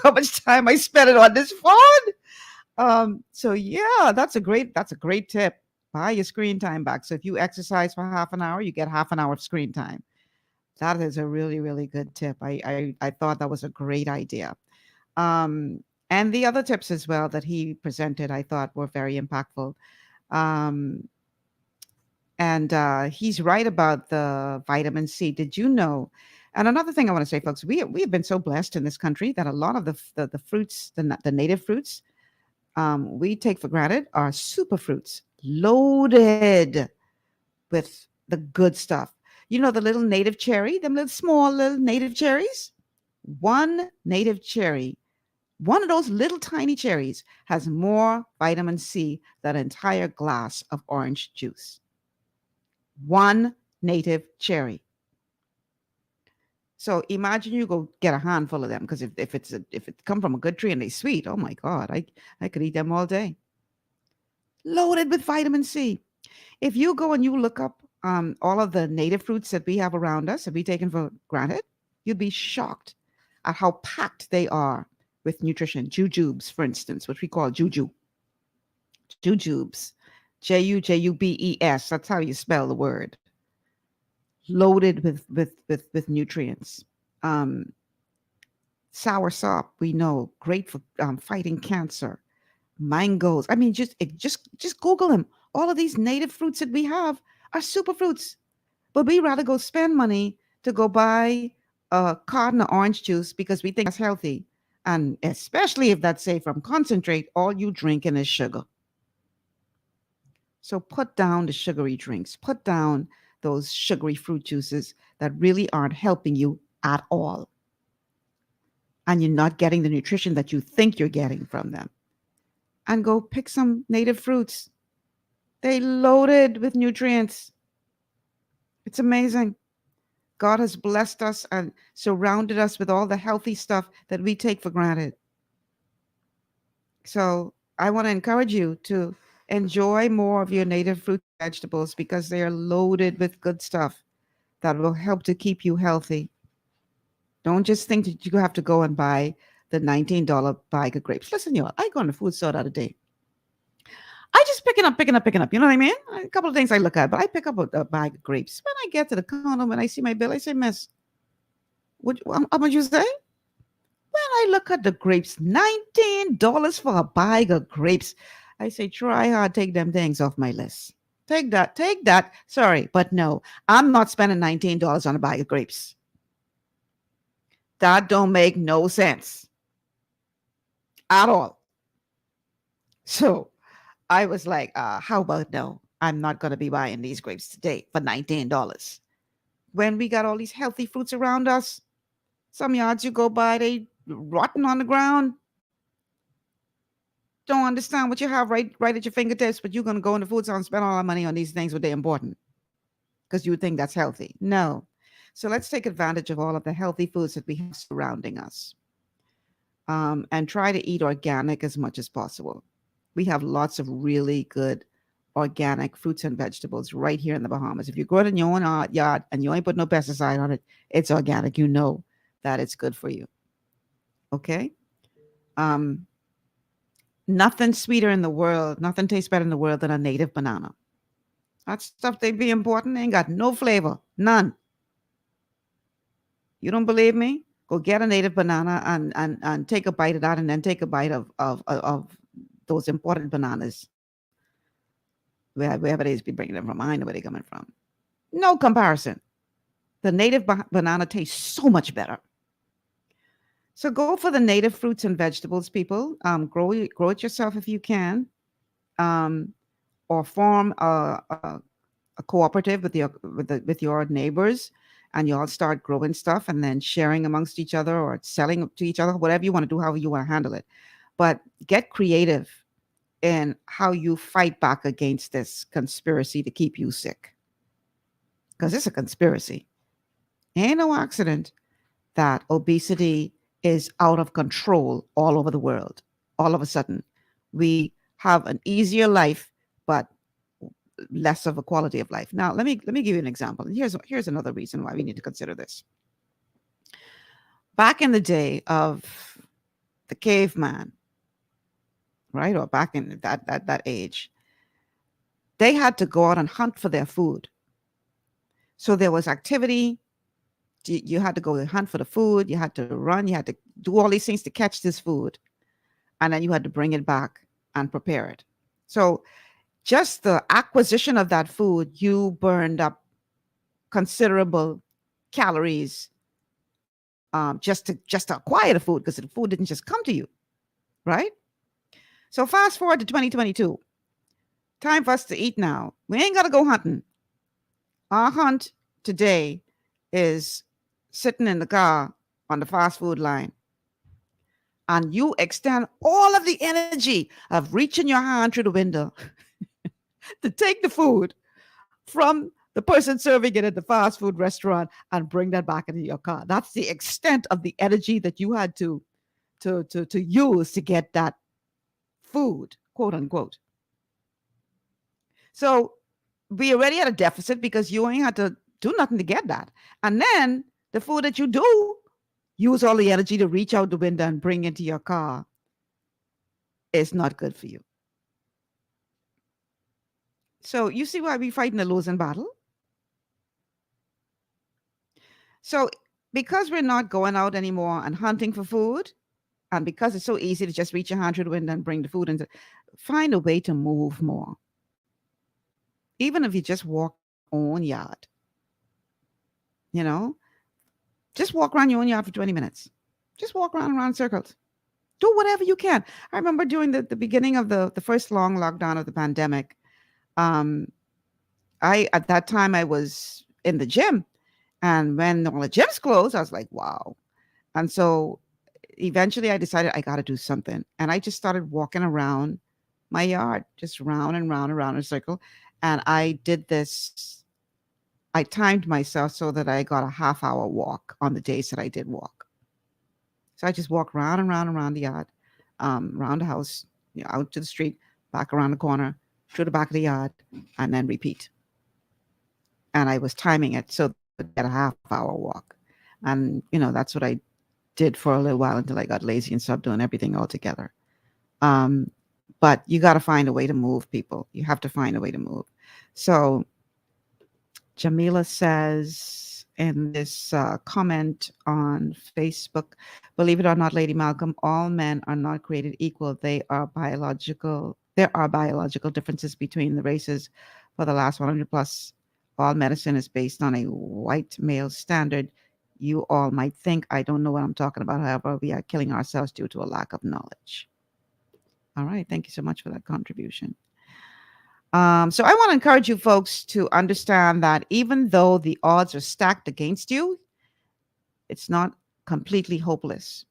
How much time I spent it on this phone? So yeah, that's a great tip. Buy your screen time back. So if you exercise for half an hour, you get half an hour of screen time. That is a really, really good tip. I thought that was a great idea. And the other tips as well that he presented, I thought were very impactful. And he's right about the vitamin C. Did you know? And another thing I want to say, folks, we have been so blessed in this country that a lot of the fruits, the native fruits, we take for granted are superfruits, loaded with the good stuff. You know, the little native cherry, them little small little native cherries, one native cherry, one of those little tiny cherries, has more vitamin C than an entire glass of orange juice. One native cherry. So imagine you go get a handful of them, because if it come from a good tree and they sweet, oh my God, I could eat them all day. Loaded with vitamin C. If you go and you look up all of the native fruits that we have around us, that we taken for granted, you'd be shocked at how packed they are with nutrition. Jujubes, for instance, which we call juju. Jujubes. Jujubes. That's how you spell the word. Loaded with nutrients. Sour sop, we know, great for fighting cancer. Mangoes. I mean, just Google them. All of these native fruits that we have are superfruits, but we rather go spend money to go buy a carton of orange juice because we think that's healthy, and especially if that's say from concentrate, all you drinking is sugar. So put down the sugary drinks, put down those sugary fruit juices that really aren't helping you at all, and you're not getting the nutrition that you think you're getting from them. And go pick some native fruits. They loaded with nutrients. It's amazing. God has blessed us and surrounded us with all the healthy stuff that we take for granted. So I want to encourage you to enjoy more of your native fruit and vegetables, because they are loaded with good stuff that will help to keep you healthy. Don't just think that you have to go and buy the $19 bag of grapes. Listen, y'all, I go on the food store the other day. I just picking up. You know what I mean? A couple of things I look at, but I pick up a bag of grapes. When I get to the counter, when I see my bill, I say, Miss, how much you say? When I look at the grapes, $19 for a bag of grapes. I say, try hard, take them things off my list. Take that. Sorry, but no, I'm not spending $19 on a bag of grapes. That don't make no sense at all. So I was like, how about no? I'm not going to be buying these grapes today for $19. When we got all these healthy fruits around us, some yards you go by, they rotten on the ground. Don't understand what you have right at your fingertips, but you're going to go in the food store and spend all our money on these things when they're important because you think that's healthy. No. So let's take advantage of all of the healthy foods that we have surrounding us, and try to eat organic as much as possible. We have lots of really good organic fruits and vegetables right here in the Bahamas. If you grow it in your own yard and you ain't put no pesticide on it, it's organic. You know that it's good for you. Okay? Nothing sweeter in the world, nothing tastes better in the world than a native banana. That stuff they be important, ain't got no flavor, none. You don't believe me? Go get a native banana and take a bite of that, and then take a bite of those imported bananas. Wherever they be bringing them from, I know where they're coming from. No comparison. The native banana tastes so much better. So go for the native fruits and vegetables, people. Grow it yourself if you can, or form a cooperative with your neighbors, and you all start growing stuff and then sharing amongst each other or selling to each other, whatever you want to do, however you want to handle it. But get creative in how you fight back against this conspiracy to keep you sick, because it's a conspiracy. Ain't no accident that obesity is out of control all over the world. All of a sudden, we have an easier life, but less of a quality of life. Now, let me give you an example. And here's another reason why we need to consider this. Back in the day of the caveman, right, or back in that age, they had to go out and hunt for their food. So there was activity. You had to go hunt for the food. You had to run. You had to do all these things to catch this food. And then you had to bring it back and prepare it. So just the acquisition of that food, you burned up considerable calories just to acquire the food, because the food didn't just come to you, right? So fast forward to 2022. Time for us to eat now. We ain't got to go hunting. Our hunt today is sitting in the car on the fast food line, and you extend all of the energy of reaching your hand through the window to take the food from the person serving it at the fast food restaurant and bring that back into your car. That's the extent of the energy that you had to use to get that food, quote unquote. So we already had a deficit because you ain't had to do nothing to get that. And then the food that you do use all the energy to reach out the window and bring into your car is not good for you. So you see why we're fighting a losing battle? So because we're not going out anymore and hunting for food, and because it's so easy to just reach your hand through the window and bring the food in, find a way to move more. Even if you just walk your own yard, you know, just walk around your own yard for 20 minutes. Just walk around in circles. Do whatever you can. I remember during the beginning of the first long lockdown of the pandemic, at that time I was in the gym, and when all the gyms closed, I was like, wow. And so eventually I decided I got to do something, and I just started walking around my yard, just round and round and round in a circle. And I did this. I timed myself so that I got a half-hour walk on the days that I did walk. So I just walk round and round and round the yard, around the house, out to the street, back around the corner, through the back of the yard, and then repeat. And I was timing it so I get a half-hour walk. And, that's what I did for a little while until I got lazy and stopped doing everything altogether. But you got to find a way to move, people. You have to find a way to move. So Jamila says in this comment on Facebook, believe it or not, Lady Malcolm, all men are not created equal. There are biological differences between the races. For the last 100 plus, all medicine is based on a white male standard. You all might think I don't know what I'm talking about. However, we are killing ourselves due to a lack of knowledge. All right. Thank you so much for that contribution. So I want to encourage you folks to understand that even though the odds are stacked against you, it's not completely hopeless.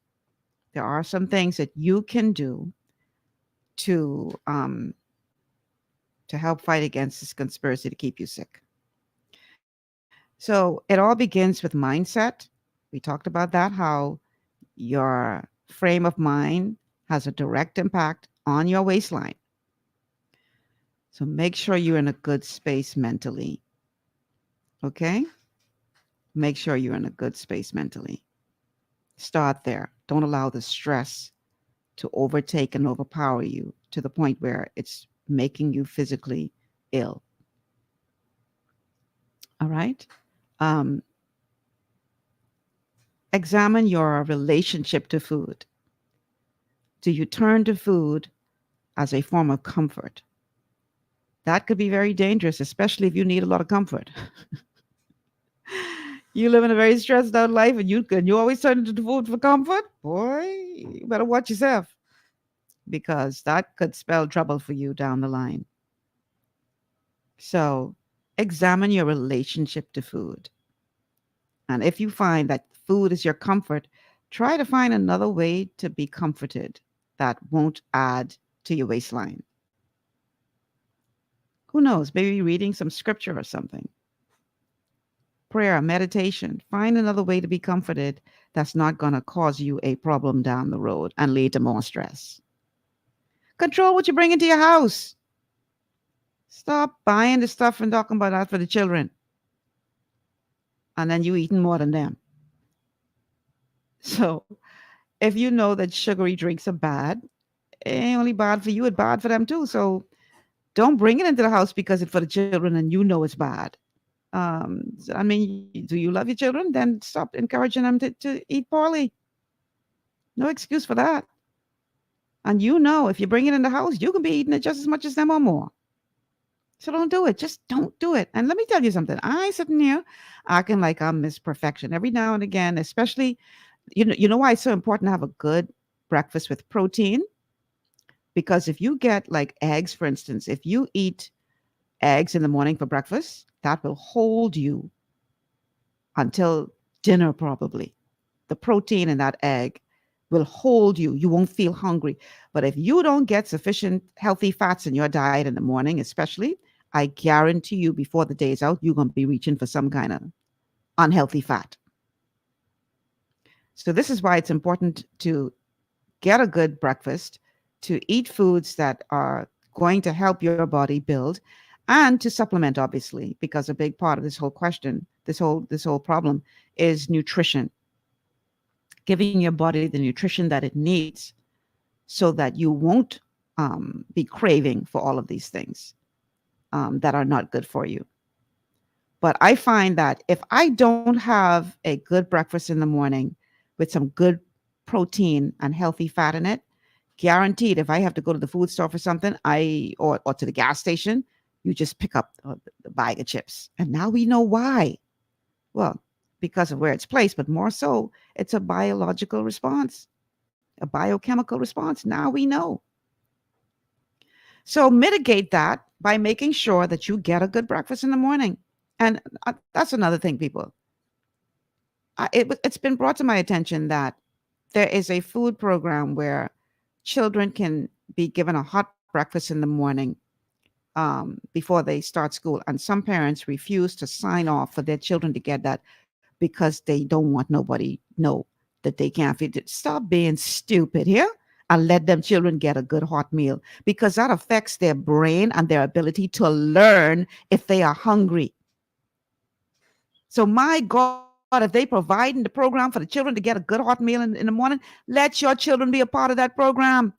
There are some things that you can do to help fight against this conspiracy to keep you sick. So it all begins with mindset. We talked about that, how your frame of mind has a direct impact on your waistline. So make sure you're in a good space mentally. Okay? Make sure you're in a good space mentally. Start there. Don't allow the stress to overtake and overpower you to the point where it's making you physically ill. All right? Examine your relationship to food. Do you turn to food as a form of comfort? That could be very dangerous, especially if you need a lot of comfort. You live in a very stressed out life and you always turn to the food for comfort? Boy, you better watch yourself, because that could spell trouble for you down the line. So examine your relationship to food. And if you find that food is your comfort, try to find another way to be comforted that won't add to your waistline. Who knows? Maybe reading some scripture or something. Prayer, meditation. Find another way to be comforted that's not going to cause you a problem down the road and lead to more stress. Control what you bring into your house. Stop buying the stuff and talking about that for the children. And then you eating more than them. So if you know that sugary drinks are bad, it ain't only bad for you, it's bad for them too. So don't bring it into the house because it's for the children and you know it's bad. I mean, do you love your children? Then stop encouraging them to eat poorly. No excuse for that. And if you bring it in the house, you can be eating it just as much as them or more. So don't do it. Just don't do it. And let me tell you something. I sitting here acting like I'm Miss Perfection every now and again, especially, you know why it's so important to have a good breakfast with protein? Because if you get like eggs, for instance, if you eat eggs in the morning for breakfast, that will hold you until dinner probably. the protein in that egg will hold you. You won't feel hungry. But if you don't get sufficient healthy fats in your diet in the morning, especially, I guarantee you before the day is out, you're going to be reaching for some kind of unhealthy fat. So this is why it's important to get a good breakfast, to eat foods that are going to help your body build, and to supplement, obviously, because a big part of this whole question, this whole problem is nutrition. Giving your body the nutrition that it needs so that you won't be craving for all of these things that are not good for you. But I find that if I don't have a good breakfast in the morning with some good protein and healthy fat in it, guaranteed if I have to go to the food store for something, or to the gas station, you just pick up the bag of chips. And now we know why. Well, because of where it's placed, but more so, it's a biological response, a biochemical response. Now we know. So mitigate that by making sure that you get a good breakfast in the morning. And that's another thing, people. It's been brought to my attention that there is a food program where children can be given a hot breakfast in the morning before they start school. And some parents refuse to sign off for their children to get that because they don't want nobody know that they can't feed it. Stop being stupid here and let them children get a good hot meal, because that affects their brain and their ability to learn if they are hungry. So my God, if they provide in the program for the children to get a good hot meal in the morning, let your children be a part of that program.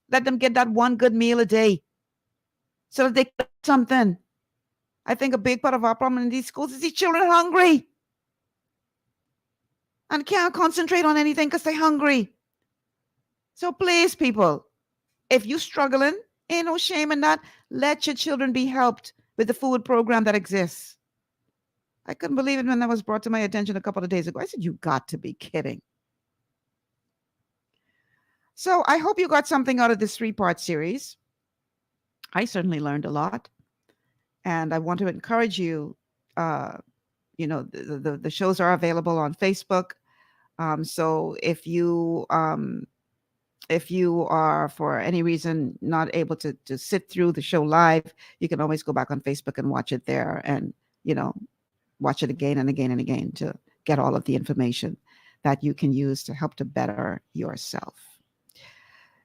Let them get that one good meal a day so that they can do something. I think a big part of our problem in these schools is these children are hungry and can't concentrate on anything because they're hungry. So please, people, if you're struggling, ain't no shame in that. Let your children be helped with the food program that exists. I couldn't believe it when that was brought to my attention a couple of days ago. I said, you got to be kidding. So I hope you got something out of this 3-part series. I certainly learned a lot. And I want to encourage you, the shows are available on Facebook. So if you are for any reason not able to sit through the show live, you can always go back on Facebook and watch it there, and watch it again and again and again to get all of the information that you can use to help to better yourself.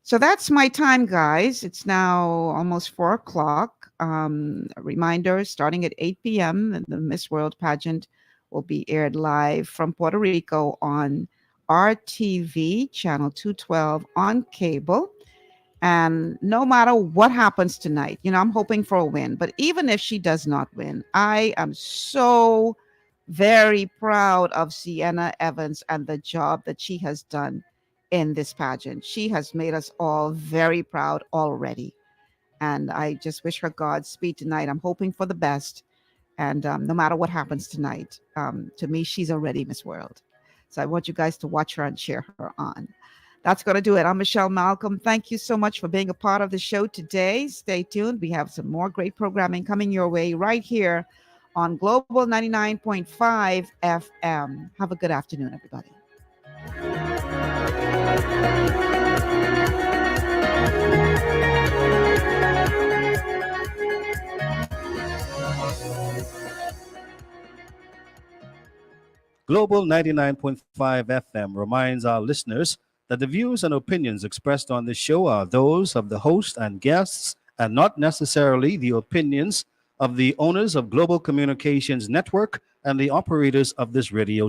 So that's my time, guys. It's now almost 4 o'clock. A reminder, starting at 8 p.m., the Miss World pageant will be aired live from Puerto Rico on RTV, channel 212 on cable. And no matter what happens tonight, I'm hoping for a win. But even if she does not win, I am so very proud of Sienna Evans and the job that she has done in this pageant. She has made us all very proud already. And I just wish her Godspeed tonight. I'm hoping for the best. And no matter what happens tonight, to me, she's already Miss World. So I want you guys to watch her and cheer her on. That's going to do it. I'm Michelle Malcolm. Thank you so much for being a part of the show today. Stay tuned. We have some more great programming coming your way right here on Global 99.5 FM. Have a good afternoon, everybody. Global 99.5 FM reminds our listeners that the views and opinions expressed on this show are those of the host and guests and not necessarily the opinions of the owners of Global Communications Network and the operators of this radio